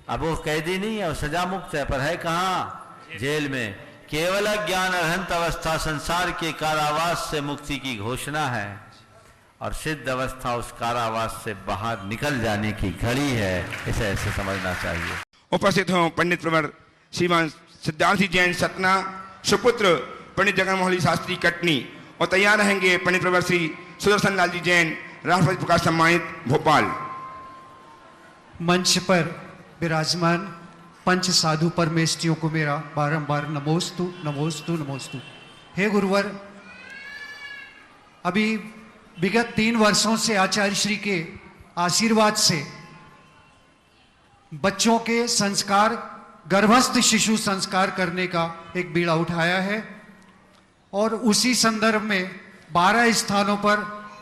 S4: अब वो कैदी नहीं है, वो सजा मुक्त है, पर है कहाँ? जेल में। केवल ज्ञान अरहंत अवस्था संसार के कारावास से मुक्ति की घोषणा है, और सिद्ध अवस्था उस कारावास से बाहर निकल जाने की घड़ी है। इसे ऐसे समझना चाहिए।
S2: उपस्थित हो पंडित प्रवर श्रीमान सिद्धार्थी जैन सतना, सुपुत्र पंडित जगनमोहन शास्त्री कटनी, और तैयार रहेंगे पंडित प्रवर श्री सुदर्शन लाल जी जैन, राष्ट्रपति प्रकाश सम्मानित, भोपाल।
S15: मंच पर विराजमान पंच साधु परमेष्टियों को मेरा बारंबार नमोस्तु नमोस्तु नमोस्तु। हे गुरुवर, अभी विगत 3 वर्षों से आचार्य श्री के आशीर्वाद से बच्चों के संस्कार, गर्भस्थ शिशु संस्कार करने का एक बीड़ा उठाया है, और उसी संदर्भ में 12 स्थानों पर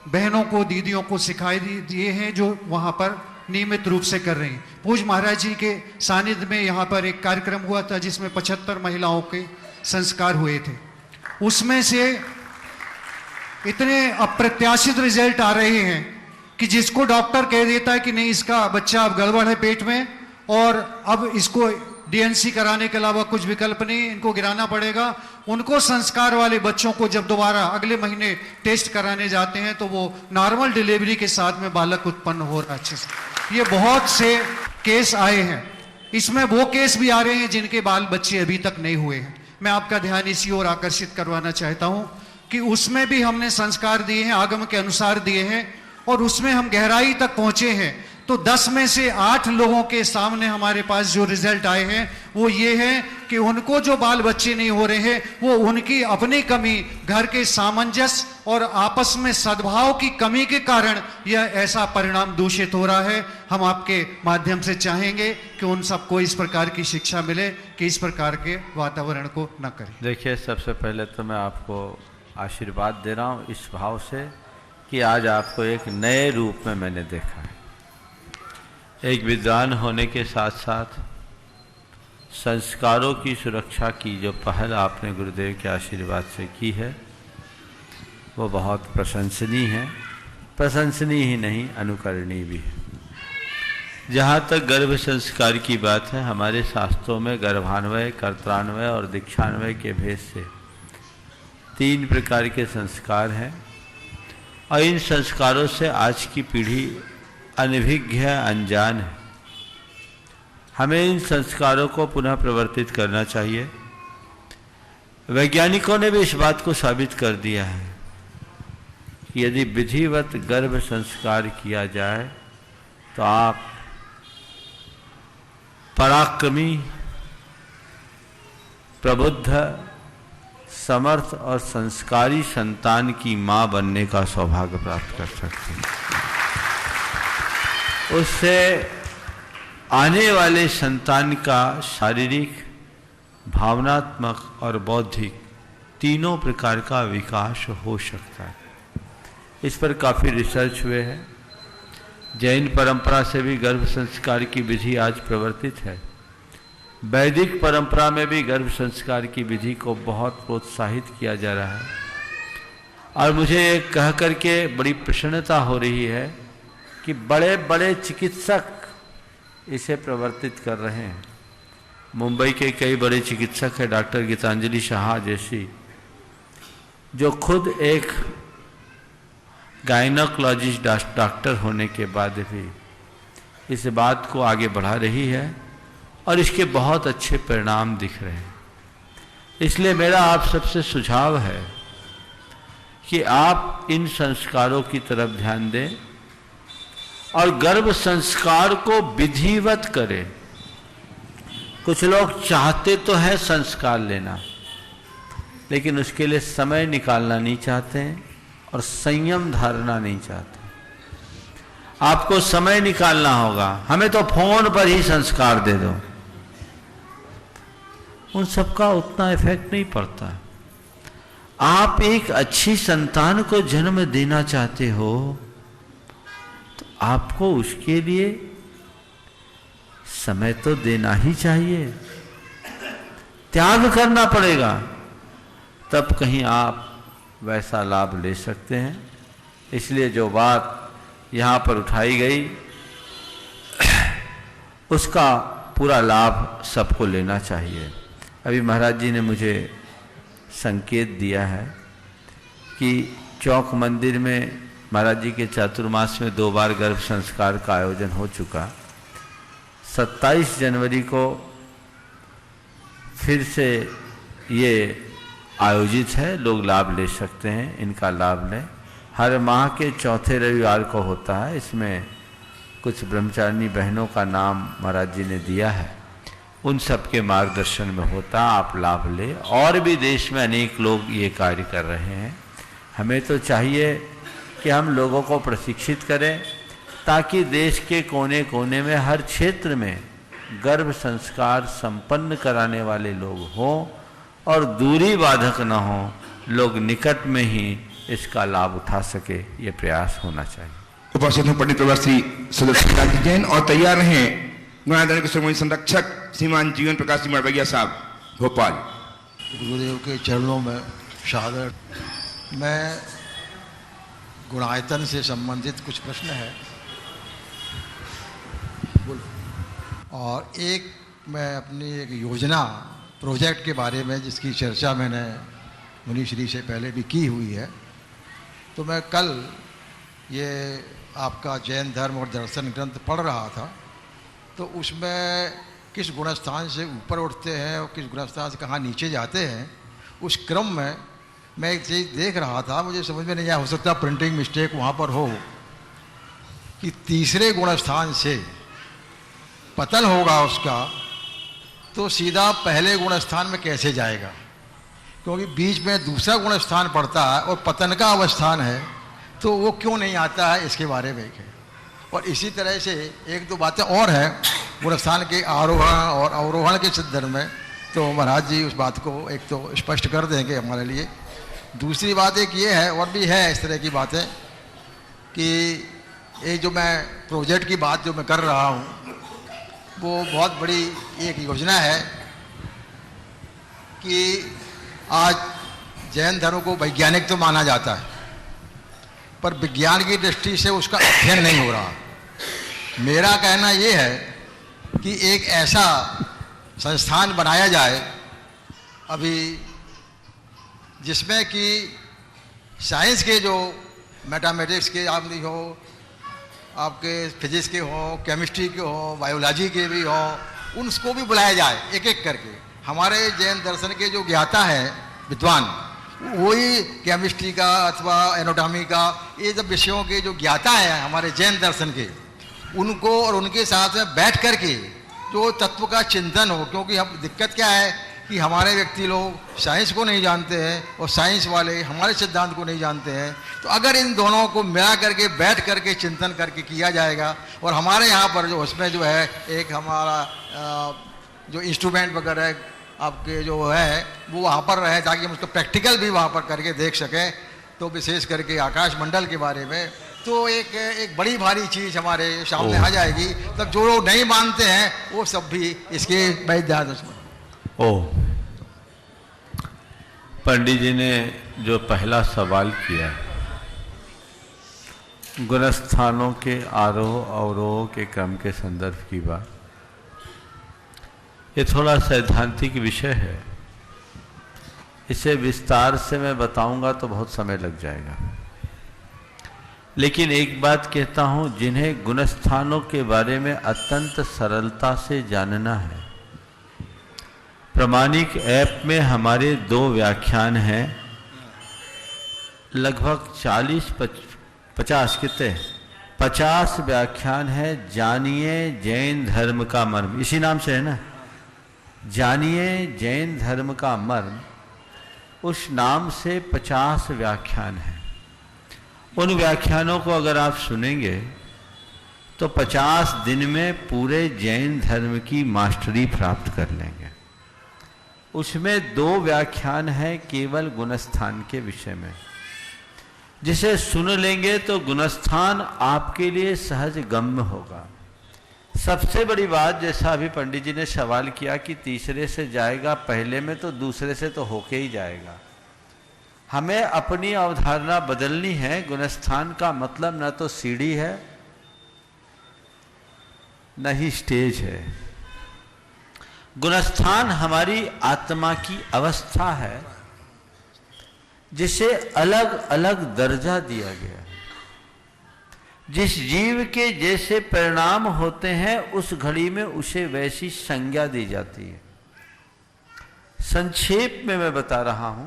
S15: बहनों को, दीदियों को सिखाए दिए हैं, जो वहां पर नियमित रूप से कर रहे हैं। पूज्य महाराज जी के सानिध्य में यहाँ पर एक कार्यक्रम हुआ था जिसमें 75 महिलाओं के संस्कार हुए थे। उसमें से इतने अप्रत्याशित रिजल्ट आ रहे हैं कि जिसको डॉक्टर कह देता है कि नहीं, इसका बच्चा अब गड़बड़ है पेट में और अब इसको डीएनसी कराने के अलावा कुछ विकल्प नहीं, इनको गिराना पड़ेगा, उनको संस्कार वाले बच्चों को जब दोबारा अगले महीने टेस्ट कराने जाते हैं तो वो नॉर्मल डिलीवरी के साथ में बालक उत्पन्न हो रहा है अच्छे से। ये बहुत से केस आए हैं, इसमें वो केस भी आ रहे हैं जिनके बाल बच्चे अभी तक नहीं हुए हैं। मैं आपका ध्यान इसी ओर आकर्षित करवाना चाहता हूं कि उसमें भी हमने संस्कार दिए हैं, आगम के अनुसार दिए हैं, और उसमें हम गहराई तक पहुंचे हैं। तो 10 में से 8 लोगों के सामने हमारे पास जो रिजल्ट आए हैं वो ये है कि उनको जो बाल बच्चे नहीं हो रहे हैं वो उनकी अपनी कमी, घर के सामंजस्य और आपस में सद्भाव की कमी के कारण यह ऐसा परिणाम दूषित हो रहा है। हम आपके माध्यम से चाहेंगे कि उन सबको इस प्रकार की शिक्षा मिले कि इस प्रकार के वातावरण को न करें।
S4: देखिए, सबसे पहले तो मैं आपको आशीर्वाद दे रहा हूँ इस भाव से कि आज आपको एक नए रूप में मैंने देखा है। एक विद्वान होने के साथ साथ संस्कारों की सुरक्षा की जो पहल आपने गुरुदेव के आशीर्वाद से की है वो बहुत प्रशंसनीय है। प्रशंसनीय ही नहीं, अनुकरणीय भी है। जहाँ तक गर्भ संस्कार की बात है, हमारे शास्त्रों में गर्भान्वय, कर्त्रान्वय और दीक्षान्वय के भेद से 3 प्रकार के संस्कार हैं। और इन संस्कारों से आज की पीढ़ी अनभिज्ञ है, अनजान है। हमें इन संस्कारों को पुनः प्रवर्तित करना चाहिए। वैज्ञानिकों ने भी इस बात को साबित कर दिया है कि यदि विधिवत गर्भ संस्कार किया जाए तो आप पराक्रमी, प्रबुद्ध, समर्थ और संस्कारी संतान की मां बनने का सौभाग्य प्राप्त कर सकते हैं। उससे आने वाले संतान का शारीरिक, भावनात्मक और बौद्धिक तीनों प्रकार का विकास हो सकता है। इस पर काफ़ी रिसर्च हुए हैं। जैन परंपरा से भी गर्भ संस्कार की विधि आज प्रवर्तित है। वैदिक परंपरा में भी गर्भ संस्कार की विधि को बहुत प्रोत्साहित किया जा रहा है। और मुझे ये कह करके बड़ी प्रसन्नता हो रही है कि बड़े बड़े चिकित्सक इसे प्रवर्तित कर रहे हैं। मुंबई के कई बड़े चिकित्सक हैं, डॉक्टर गीतांजलि शाह जैसी, जो खुद एक गायनोकोलॉजिस्ट डॉक्टर होने के बाद भी इस बात को आगे बढ़ा रही है और इसके बहुत अच्छे परिणाम दिख रहे हैं। इसलिए मेरा आप सबसे सुझाव है कि आप इन संस्कारों की तरफ ध्यान दें और गर्भ संस्कार को विधिवत करें। कुछ लोग चाहते तो है संस्कार लेना, लेकिन उसके लिए समय निकालना नहीं चाहते हैं और संयम धारणा नहीं चाहते। आपको समय निकालना होगा। हमें तो फोन पर ही संस्कार दे दो, उन सबका उतना इफेक्ट नहीं पड़ता। आप एक अच्छी संतान को जन्म देना चाहते हो तो आपको उसके लिए समय तो देना ही चाहिए, त्याग करना पड़ेगा, तब कहीं आप वैसा लाभ ले सकते हैं। इसलिए जो बात यहाँ पर उठाई गई उसका पूरा लाभ सबको लेना चाहिए। अभी महाराज जी ने मुझे संकेत दिया है कि चौक मंदिर में महाराज जी के चातुर्मास में 2 बार गर्भ संस्कार का आयोजन हो चुका। 27 जनवरी को फिर से ये आयोजित है, लोग लाभ ले सकते हैं, इनका लाभ लें। हर माह के चौथे रविवार को होता है। इसमें कुछ ब्रह्मचारिणी बहनों का नाम महाराज जी ने दिया है, उन सब के मार्गदर्शन में होता, आप लाभ लें। और भी देश में अनेक लोग ये कार्य कर रहे हैं। हमें तो चाहिए कि हम लोगों को प्रशिक्षित करें ताकि देश के कोने कोने में, हर क्षेत्र में गर्भ संस्कार संपन्न कराने वाले लोग हों और दूरी बाधक न हो, लोग निकट में ही इसका लाभ उठा सके, ये प्रयास होना चाहिए।
S2: उपस्थित हूँ पंडित प्रवर श्री सदस्य जैन और तैयार हैं गुणाधन के सर्वोच्च संरक्षक श्रीमान जीवन प्रकाश सिंह मड़वैया साहब, भोपाल।
S16: गुरुदेव के चरणों में शहादत। मैं गुणायतन से संबंधित कुछ प्रश्न है और एक मैं अपनी एक योजना प्रोजेक्ट के बारे में जिसकी चर्चा मैंने मुनि श्री से पहले भी की हुई है। तो मैं कल ये आपका जैन धर्म और दर्शन ग्रंथ पढ़ रहा था, तो उसमें किस गुणस्थान से ऊपर उठते हैं और किस गुणस्थान से कहाँ नीचे जाते हैं, उस क्रम में मैं एक चीज़ देख रहा था। मुझे समझ में नहीं आया, हो सकता प्रिंटिंग मिस्टेक वहाँ पर हो, कि तीसरे गुणस्थान से पतन होगा उसका तो सीधा पहले गुणस्थान में कैसे जाएगा, क्योंकि बीच में दूसरा गुणस्थान पड़ता है और पतन का अवस्थान है, तो वो क्यों नहीं आता है, इसके बारे में है। और इसी तरह से 1-2 बातें और हैं गुणस्थान के आरोहण और अवरोहण के संदर्भ में, तो महाराज जी उस बात को एक तो स्पष्ट कर देंगे हमारे लिए। दूसरी बात एक ये है, और भी है इस तरह की बातें, कि ये जो मैं प्रोजेक्ट की बात जो मैं कर रहा हूँ वो बहुत बड़ी एक योजना है कि आज जैन धर्म को वैज्ञानिक तो माना जाता है, पर विज्ञान की दृष्टि से उसका अध्ययन नहीं हो रहा। मेरा कहना ये है कि एक ऐसा संस्थान बनाया जाए अभी, जिसमें कि साइंस के जो मैथमेटिक्स के आदमी हो, आपके फिजिक्स के हो, केमिस्ट्री के हो, बायोलॉजी के भी हो, उनको भी बुलाया जाए एक एक करके। हमारे जैन दर्शन के जो ज्ञाता है विद्वान, वही केमिस्ट्री का अथवा एनाटॉमी का, ये सब विषयों के जो ज्ञाता है हमारे जैन दर्शन के, उनको और उनके साथ में बैठ करके जो तत्व का चिंतन हो। क्योंकि हम दिक्कत क्या है कि हमारे व्यक्ति लोग साइंस को नहीं जानते हैं और साइंस वाले हमारे सिद्धांत को नहीं जानते हैं। तो अगर इन दोनों को मिला करके बैठ करके चिंतन करके किया जाएगा, और हमारे यहाँ पर जो उसमें जो है एक हमारा जो इंस्ट्रूमेंट वगैरह आपके जो है वो वहाँ पर रहे, ताकि हम उसको प्रैक्टिकल भी वहाँ पर करके देख सकें। तो विशेष करके आकाश मंडल के बारे में तो एक बड़ी भारी चीज़ हमारे सामने आ जाएगी। तब जो लोग नहीं मानते हैं वो सब भी इसके
S4: पंडित जी ने जो पहला सवाल किया, गुणस्थानों के आरोह अवरोह के क्रम के संदर्भ की बात, ये थोड़ा सैद्धांतिक विषय है। इसे विस्तार से मैं बताऊंगा तो बहुत समय लग जाएगा। लेकिन एक बात कहता हूं, जिन्हें गुणस्थानों के बारे में अत्यंत सरलता से जानना है, प्रामाणिक ऐप में हमारे 2 व्याख्यान हैं, लगभग 40-50 कितने 50 व्याख्यान है। जानिए जैन धर्म का मर्म, इसी नाम से है ना, जानिए जैन धर्म का मर्म, उस नाम से 50 व्याख्यान हैं। उन व्याख्यानों को अगर आप सुनेंगे तो 50 दिन में पूरे जैन धर्म की मास्टरी प्राप्त कर लेंगे। उसमें 2 व्याख्यान हैं केवल गुणस्थान के विषय में, जिसे सुन लेंगे तो गुणस्थान आपके लिए सहज गम्य होगा। सबसे बड़ी बात, जैसा अभी पंडित जी ने सवाल किया कि तीसरे से जाएगा पहले में, तो दूसरे से तो होके ही जाएगा। हमें अपनी अवधारणा बदलनी है। गुणस्थान का मतलब न तो सीढ़ी है न ही स्टेज है। गुणस्थान हमारी आत्मा की अवस्था है, जिसे अलग अलग दर्जा दिया गया। जिस जीव के जैसे परिणाम होते हैं उस घड़ी में उसे वैसी संज्ञा दी जाती है। संक्षेप में मैं बता रहा हूं,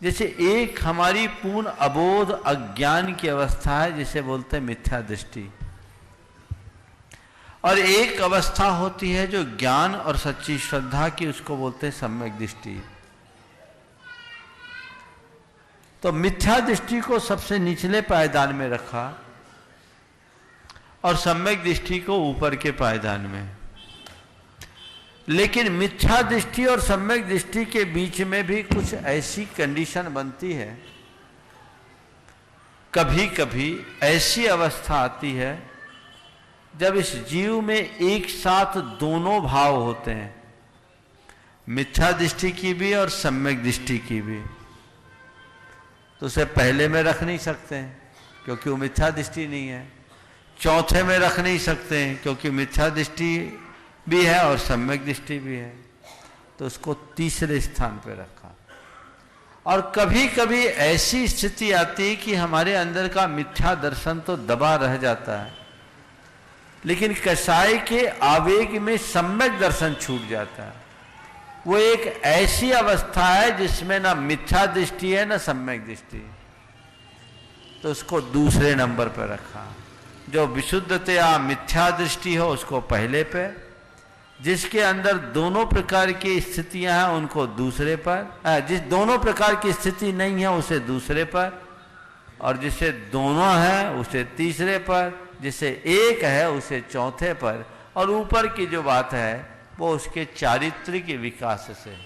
S4: जैसे एक हमारी पूर्ण अबोध अज्ञान की अवस्था है, जिसे बोलते हैं मिथ्या दृष्टि, और एक अवस्था होती है जो ज्ञान और सच्ची श्रद्धा की, उसको बोलते हैं सम्यक दृष्टि। तो मिथ्या दृष्टि को सबसे निचले पायदान में रखा और सम्यक दृष्टि को ऊपर के पायदान में। लेकिन मिथ्या दृष्टि और सम्यक दृष्टि के बीच में भी कुछ ऐसी कंडीशन बनती है, कभी कभी ऐसी अवस्था आती है जब इस जीव में एक साथ दोनों भाव होते हैं, मिथ्या दृष्टि की भी और सम्यक दृष्टि की भी। तो उसे पहले में रख नहीं सकते हैं क्योंकि वो मिथ्या दृष्टि नहीं है, चौथे में रख नहीं सकते हैं क्योंकि मिथ्या दृष्टि भी है और सम्यक दृष्टि भी है, तो उसको तीसरे स्थान पर रखा। और कभी कभी ऐसी स्थिति आती है कि हमारे अंदर का मिथ्या दर्शन तो दबा रह जाता है, लेकिन कसाई के आवेग में सम्यक दर्शन छूट जाता है। वो एक ऐसी अवस्था है जिसमें ना मिथ्या दृष्टि है ना सम्यक दृष्टि, तो उसको दूसरे नंबर पर रखा। जो विशुद्धतया मिथ्या दृष्टि हो उसको पहले पे, जिसके अंदर दोनों प्रकार की स्थितियां हैं उनको दूसरे पर, जिस दोनों प्रकार की स्थिति नहीं है उसे दूसरे पर, और जिसे दोनों है उसे तीसरे पर, जिसे एक है उसे चौथे पर, और ऊपर की जो बात है वो उसके चारित्रिक विकास से।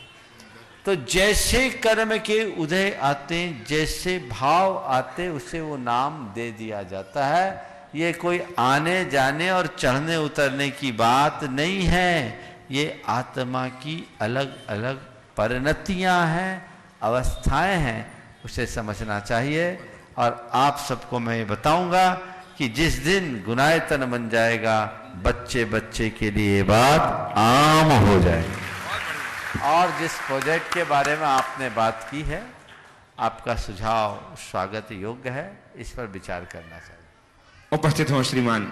S4: तो जैसे कर्म के उदय आते, जैसे भाव आते, उसे वो नाम दे दिया जाता है। ये कोई आने जाने और चढ़ने उतरने की बात नहीं है, ये आत्मा की अलग अलग परिणतियां हैं, अवस्थाएं हैं, उसे समझना चाहिए। और आप सबको मैं ये बताऊंगा कि जिस दिन गुणायतन बन जाएगा, बच्चे बच्चे के लिए बात आम हो जाएगी। और जिस प्रोजेक्ट के बारे में आपने बात की है, आपका सुझाव स्वागत योग्य है, इस पर विचार करना चाहिए।
S2: उपस्थित हो श्रीमान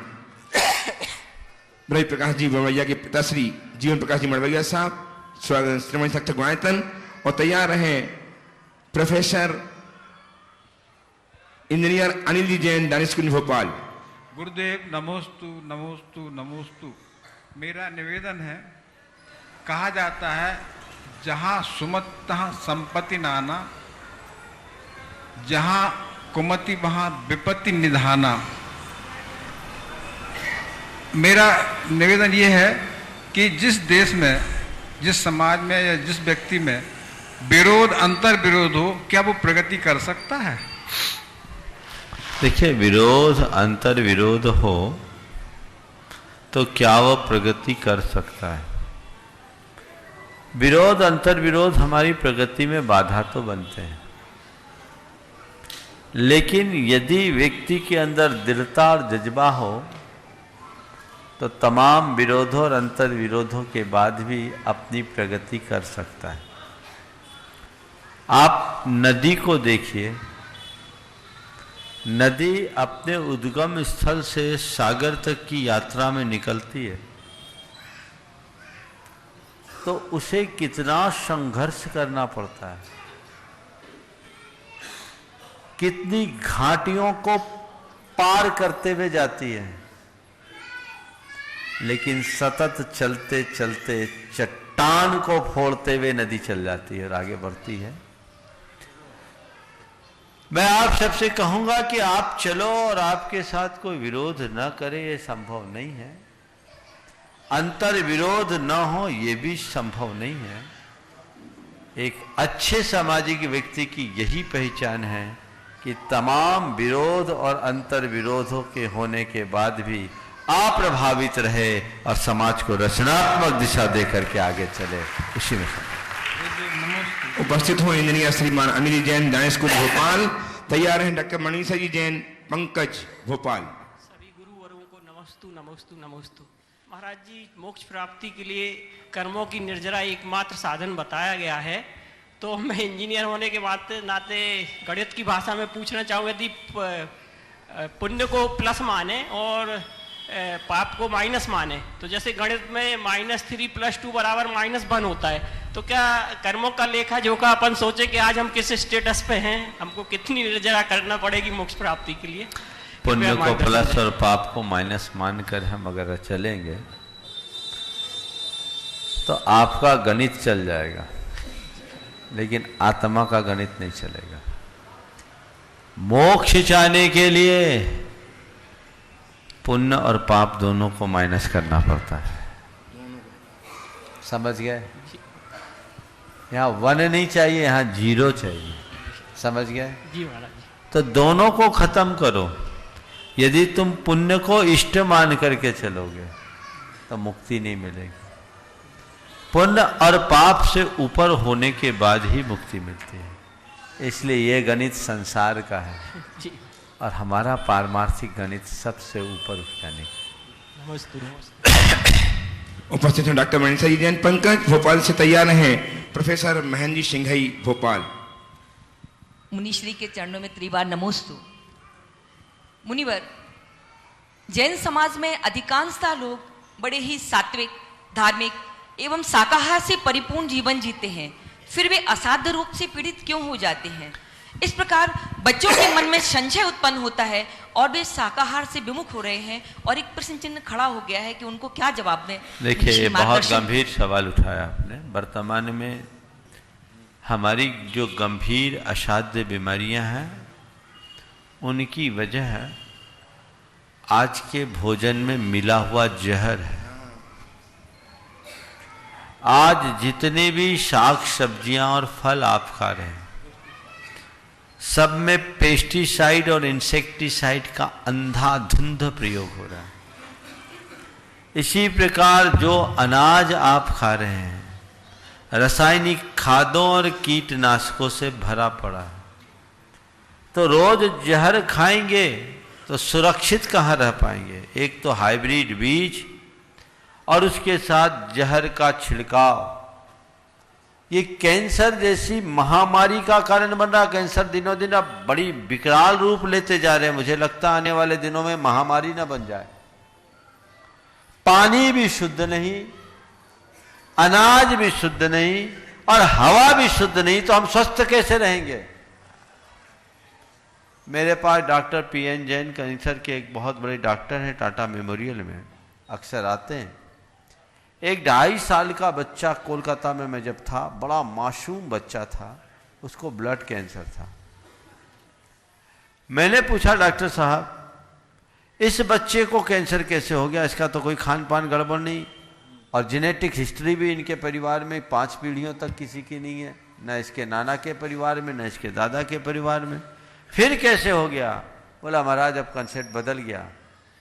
S2: ब्रह्म प्रकाश जी मड़वैया के पिताश्री जीवन प्रकाश जी मड़वैया साहब, श्रीमती सक्षक गुणायतन, और तैयार रहे प्रोफेसर इंजीनियर अनिल जी जैन, दानिश कुंज भोपाल।
S3: गुरुदेव नमोस्तु नमोस्तु नमोस्तु। मेरा निवेदन है, कहा जाता है जहाँ सुमत तहाँ संपत्ति नाना, जहाँ कुमति वहाँ विपत्ति निधाना। मेरा निवेदन ये है कि जिस देश में, जिस समाज में या जिस व्यक्ति में विरोध, अंतर विरोध हो, क्या वो प्रगति कर सकता है?
S4: देखिए, विरोध अंतर विरोध हो तो क्या वो प्रगति कर सकता है? विरोध अंतर विरोध हमारी प्रगति में बाधा तो बनते हैं, लेकिन यदि व्यक्ति के अंदर दृढ़ता और जज्बा हो तो तमाम विरोधों और अंतर विरोधों के बाद भी अपनी प्रगति कर सकता है। आप नदी को देखिए, नदी अपने उद्गम स्थल से सागर तक की यात्रा में निकलती है तो उसे कितना संघर्ष करना पड़ता है, कितनी घाटियों को पार करते हुए जाती है, लेकिन सतत चलते चलते चट्टान को फोड़ते हुए नदी चल जाती है और आगे बढ़ती है। मैं आप सबसे कहूंगा कि आप चलो और आपके साथ कोई विरोध न करे, ये संभव नहीं है। अंतर विरोध न हो, ये भी संभव नहीं है। एक अच्छे सामाजिक व्यक्ति की यही पहचान है कि तमाम विरोध और अंतर विरोधों के होने के बाद भी अप्रभावित रहे और समाज को रचनात्मक दिशा देकर के आगे चले, उसी में
S2: उपस्थित हो इंजीनियर श्रीमान अनिल जैन, दानिश कुंज भोपाल। तैयार हैं डॉक्टर मनीषा जी जैन, पंकज भोपाल।
S8: सभी गुरुवरों को नमस्तु नमस्तु नमस्तु। महाराज जी, मोक्ष प्राप्ति के लिए कर्मों की निर्जरा एकमात्र साधन बताया गया है, तो मैं इंजीनियर होने के नाते गणित की भाषा में पूछना चाहूँगा, यदि पुण्य को प्लस माने और पाप को माइनस माने, तो जैसे गणित में -3 + 2 = -1 होता है, तो क्या कर्मों का लेखा जोखा अपन सोचे कि आज हम किस स्टेटस पे हैं, हमको कितनी निर्जरा करना पड़ेगी मोक्ष प्राप्ति के लिए?
S4: पुण्य को प्लस और पाप को माइनस मानकर हम अगर चलेंगे तो आपका गणित चल जाएगा, लेकिन आत्मा का गणित नहीं चलेगा। मोक्ष चाहने के लिए पुण्य और पाप दोनों को माइनस करना पड़ता है, समझ गए? यहाँ 1 नहीं चाहिए, यहाँ 0 चाहिए, समझ गए?
S8: जी महाराज।
S4: तो दोनों को खत्म करो। यदि तुम पुण्य को इष्ट मान करके चलोगे तो मुक्ति नहीं मिलेगी। पुण्य और पाप से ऊपर होने के बाद ही मुक्ति मिलती है। इसलिए ये गणित संसार का है और हमारा पारमार्थिक गणित सबसे ऊपर उठ जाने का।
S2: उपस्थित हैं डॉक्टर मनीषा जी जैन, पंकज भोपाल से। तैयार हैं प्रोफेसर महेंद्र सिंघई भोपाल।
S17: मुनिश्री के चरणों में त्रिबार नमोस्तु। मुनिवर, जैन समाज में अधिकांशतः लोग बड़े ही सात्विक, धार्मिक एवं शाकाहार से परिपूर्ण जीवन जीते हैं, फिर वे असाध्य रोग से पीड़ित क्यों हो जाते हैं? इस प्रकार बच्चों के मन में संशय उत्पन्न होता है और वे शाकाहार से विमुख हो रहे हैं और एक प्रश्न चिन्ह खड़ा हो गया है कि उनको क्या जवाब दें।
S4: देखिए, ये बहुत गंभीर सवाल उठाया आपने। वर्तमान में हमारी जो गंभीर असाध्य बीमारियां हैं उनकी वजह आज के भोजन में मिला हुआ जहर है। आज जितने भी साग सब्जियां और फल आप खा रहे हैं सब में पेस्टिसाइड और इंसेक्टिसाइड का अंधाधुंध प्रयोग हो रहा है। इसी प्रकार जो अनाज आप खा रहे हैं रासायनिक खादों और कीटनाशकों से भरा पड़ा है। तो रोज जहर खाएंगे तो सुरक्षित कहाँ रह पाएंगे? एक तो हाइब्रिड बीज और उसके साथ जहर का छिड़काव ये कैंसर जैसी महामारी का कारण बन रहा। कैंसर दिनों दिन अब बड़ी विकराल रूप लेते जा रहे हैं। मुझे लगता है आने वाले दिनों में महामारी ना बन जाए। पानी भी शुद्ध नहीं, अनाज भी शुद्ध नहीं और हवा भी शुद्ध नहीं, तो हम स्वस्थ कैसे रहेंगे? मेरे पास डॉक्टर पीएन जैन कैंसर के एक बहुत बड़े डॉक्टर हैं, टाटा मेमोरियल में अक्सर आते हैं। एक 2.5 साल का बच्चा कोलकाता में मैं जब था, बड़ा मासूम बच्चा था, उसको ब्लड कैंसर था। मैंने पूछा डॉक्टर साहब इस बच्चे को कैंसर कैसे हो गया? इसका तो कोई खान पान गड़बड़ नहीं और जेनेटिक हिस्ट्री भी इनके परिवार में 5 पीढ़ियों तक किसी की नहीं है, न इसके नाना के परिवार में, न इसके दादा के परिवार में। फिर कैसे हो गया? बोला महाराज अब कंसेप्ट बदल गया,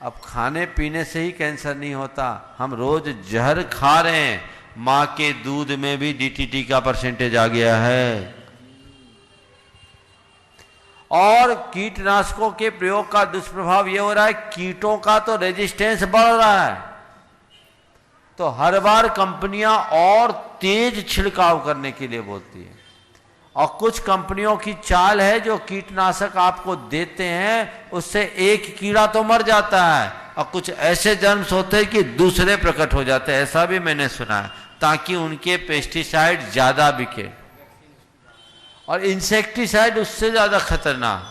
S4: अब खाने पीने से ही कैंसर नहीं होता, हम रोज जहर खा रहे हैं, माँ के दूध में भी डीटीटी का परसेंटेज आ गया है और कीटनाशकों के प्रयोग का दुष्प्रभाव यह हो रहा है, कीटों का तो रेजिस्टेंस बढ़ रहा है, तो हर बार कंपनियां और तेज छिड़काव करने के लिए बोलती है। और कुछ कंपनियों की चाल है, जो कीटनाशक आपको देते हैं उससे एक कीड़ा तो मर जाता है और कुछ ऐसे जर्म्स होते हैं कि दूसरे प्रकट हो जाते हैं, ऐसा भी मैंने सुना है, ताकि उनके पेस्टिसाइड ज्यादा बिके। और इंसेक्टिसाइड उससे ज्यादा खतरनाक।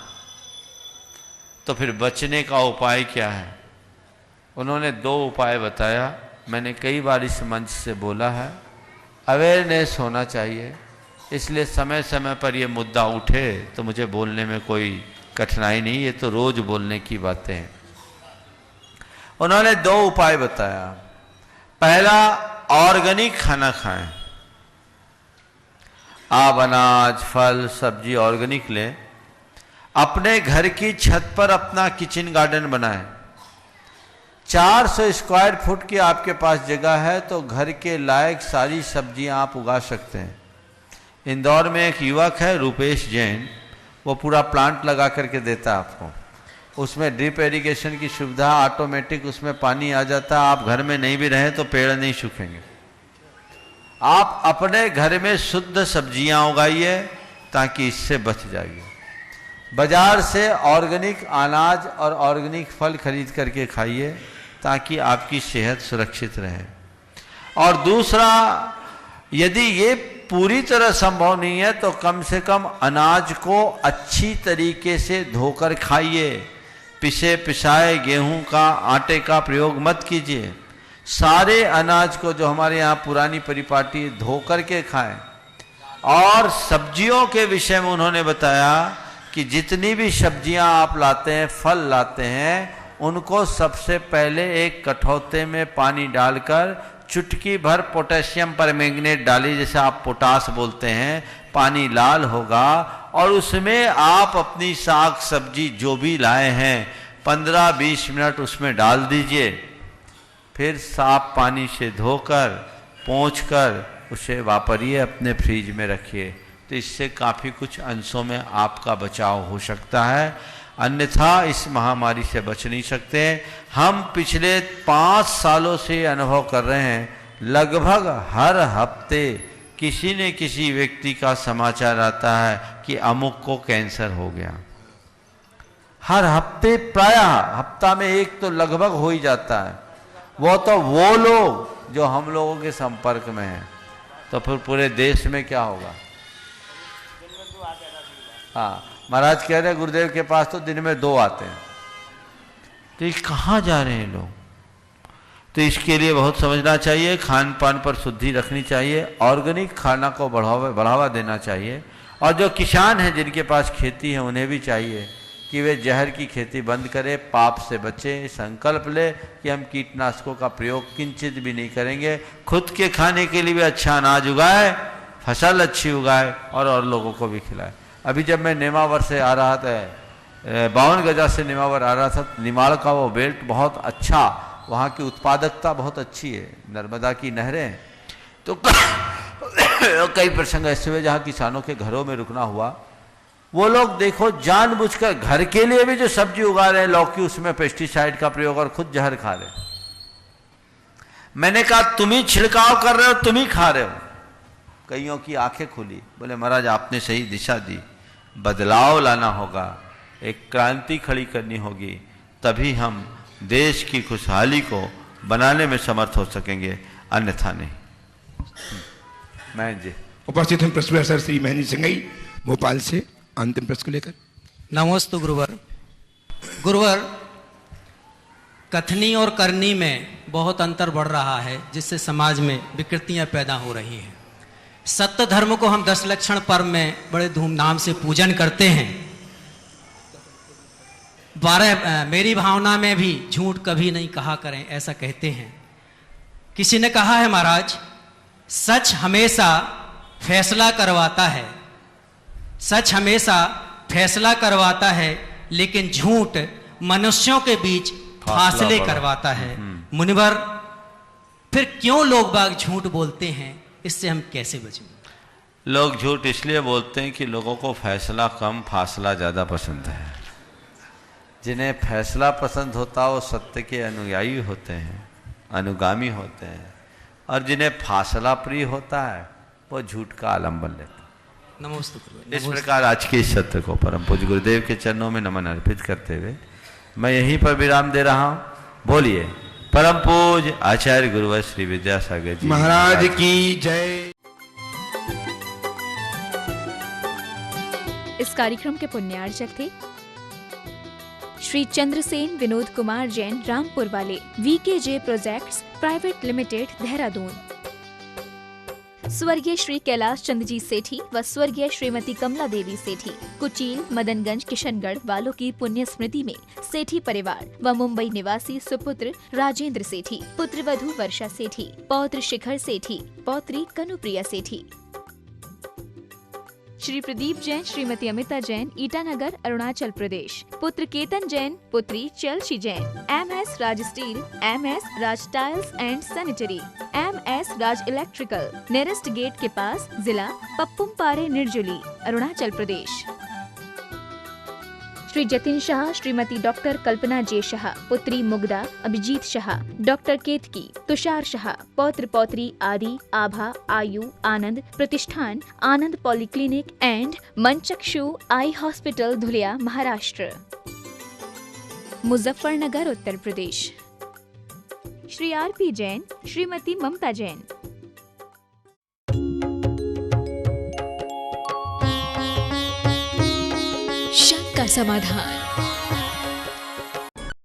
S4: तो फिर बचने का उपाय क्या है? उन्होंने 2 उपाय बताया। मैंने कई बार इस मंच से बोला है, अवेयरनेस होना चाहिए, इसलिए समय समय पर यह मुद्दा उठे तो मुझे बोलने में कोई कठिनाई नहीं, ये तो रोज बोलने की बातें हैं। उन्होंने 2 उपाय बताया। पहला, ऑर्गेनिक खाना खाएं। आप अनाज, फल, सब्जी ऑर्गेनिक लें। अपने घर की छत पर अपना किचन गार्डन बनाएं। 400 स्क्वायर फुट की आपके पास जगह है तो घर के लायक सारी सब्जियां आप उगा सकते हैं। इंदौर में एक युवक है रूपेश जैन, वो पूरा प्लांट लगा करके देता है आपको। उसमें ड्रिप इरिगेशन की सुविधा, ऑटोमेटिक उसमें पानी आ जाता है। आप घर में नहीं भी रहें तो पेड़ नहीं सूखेंगे। आप अपने घर में शुद्ध सब्जियां उगाइए ताकि इससे बच जाइए। बाजार से ऑर्गेनिक अनाज और ऑर्गेनिक फल खरीद करके खाइए ताकि आपकी सेहत सुरक्षित रहे। और दूसरा, यदि ये पूरी तरह संभव नहीं है तो कम से कम अनाज को अच्छी तरीके से धोकर खाइए। पिसे पिसाए गेहूं का, आटे का प्रयोग मत कीजिए। सारे अनाज को, जो हमारे यहाँ पुरानी परिपाटी, धो करके खाएं। और सब्जियों के विषय में उन्होंने बताया कि जितनी भी सब्जियां आप लाते हैं, फल लाते हैं, उनको सबसे पहले एक कठौते में पानी डालकर चुटकी भर पोटेशियम परमैंगनेट डालिए, जैसे आप पोटास बोलते हैं। पानी लाल होगा और उसमें आप अपनी साग सब्जी जो भी लाए हैं 15-20 मिनट उसमें डाल दीजिए। फिर साफ पानी से धोकर, पोंछकर उसे वापरिए, अपने फ्रिज में रखिए। तो इससे काफ़ी कुछ अंशों में आपका बचाव हो सकता है, अन्यथा इस महामारी से बच नहीं सकते। हम पिछले 5 सालों से अनुभव कर रहे हैं, लगभग हर हफ्ते किसी न किसी व्यक्ति का समाचार आता है कि अमुक को कैंसर हो गया। हर हफ्ते, प्रायः हफ्ता में एक तो लगभग हो ही जाता है। वो तो वो लोग जो हम लोगों के संपर्क में हैं। तो फिर पूरे देश में क्या होगा? हाँ, महाराज कह रहे हैं गुरुदेव के पास तो दिन में 2 आते हैं। तो ये कहाँ जा रहे हैं लोग? तो इसके लिए बहुत समझना चाहिए, खान पान पर शुद्धि रखनी चाहिए, ऑर्गेनिक खाना को बढ़ावा देना चाहिए। और जो किसान हैं जिनके पास खेती है उन्हें भी चाहिए कि वे जहर की खेती बंद करें, पाप से बचें, संकल्प ले कि हम कीटनाशकों का प्रयोग किंचित भी नहीं करेंगे। खुद के खाने के लिए भी अच्छा अनाज उगाए, फसल अच्छी उगाए और लोगों को भी खिलाए। अभी जब मैं नेमावर से आ रहा था, 52 गजा से नेमावर आ रहा था, निमाड़ का वो बेल्ट बहुत अच्छा, वहाँ की उत्पादकता बहुत अच्छी है, नर्मदा की नहरें। तो कई प्रसंग ऐसे हुए जहाँ किसानों के घरों में रुकना हुआ। वो लोग देखो जानबूझकर घर के लिए भी जो सब्जी उगा रहे हैं, लौकी, उसमें पेस्टिसाइड का प्रयोग और खुद जहर खा रहे हैं। मैंने कहा तुम ही छिड़काव कर रहे हो, तुम ही खा रहे हो। कईयों की आंखें खुली, बोले महाराज आपने सही दिशा दी, बदलाव लाना होगा, एक क्रांति खड़ी करनी होगी, तभी हम देश की खुशहाली को बनाने में समर्थ हो सकेंगे, अन्यथा नहीं। मैं जी
S2: उपस्थित हैं प्रोफेसर श्री महेंद्र सिंघई भोपाल से अंतिम प्रश्न को लेकर।
S18: नमोस्तु गुरुवर। गुरुवर, कथनी और करनी में बहुत अंतर बढ़ रहा है, जिससे समाज में विकृतियां पैदा हो रही हैं। सत्य धर्म को हम 10 लक्षण पर्व में बड़े धूमधाम से पूजन करते हैं। 12 मेरी भावना में भी झूठ कभी नहीं कहा करें, ऐसा कहते हैं। किसी ने कहा है महाराज, सच हमेशा फैसला करवाता है, सच हमेशा फैसला करवाता है, लेकिन झूठ मनुष्यों के बीच फासले करवाता है। मुनिवर, फिर क्यों लोग बाग झूठ बोलते हैं, इससे हम कैसे बचें?
S4: लोग झूठ इसलिए बोलते हैं कि लोगों को फैसला कम, फासला ज़्यादा पसंद है। जिन्हें फैसला पसंद होता है वो सत्य के अनुयायी होते हैं, अनुगामी होते हैं, और जिन्हें फासला प्रिय होता है वो झूठ का आलम्बन लेते हैं।
S18: नमस्ते।
S4: इस प्रकार आज के इस सत्य को परम पूज्य गुरुदेव के चरणों में नमन अर्पित करते हुए मैं यहीं पर विराम दे रहा हूँ। बोलिए परम पूज्य आचार्य गुरुवर श्री विद्यासागर जी
S2: महाराज की जय।
S1: इस कार्यक्रम के पुण्यार्चक थे श्री चंद्रसेन विनोद कुमार जैन, रामपुर वाले, VKJ projects private limited, Dehradun. स्वर्गीय श्री कैलाश चंद्र जी सेठी व स्वर्गीय श्रीमती कमला देवी सेठी, कुचील, मदनगंज, किशनगढ़ वालों की पुण्य स्मृति में सेठी परिवार व मुंबई निवासी सुपुत्र राजेंद्र सेठी, पुत्र वधू वर्षा सेठी, पौत्र शिखर सेठी, पौत्री कनुप्रिया सेठी। श्री प्रदीप जैन, श्रीमती अमिता जैन, ईटानगर, अरुणाचल प्रदेश। पुत्र केतन जैन, पुत्री Chelsea Jain, MS Raj steel, MS Raj tiles and sanitary, MS Raj electrical, nearest gate के पास, जिला पप्पुमपारे, निर्जुली, अरुणाचल प्रदेश। श्री जतिन शाह, श्रीमती डॉक्टर कल्पना जे शाह, पुत्री मुग्धा अभिजीत शाह, डॉक्टर केतकी, तुषार शाह, पौत्र पौत्री आदि, आभा, आयु, आनंद प्रतिष्ठान, Anand polyclinic and Manchakshu eye hospital, Dhulia, Maharashtra. Muzaffarnagar, Uttar Pradesh. Shri RP Jain, Shrimati Mamta Jain.
S19: शंका समाधान।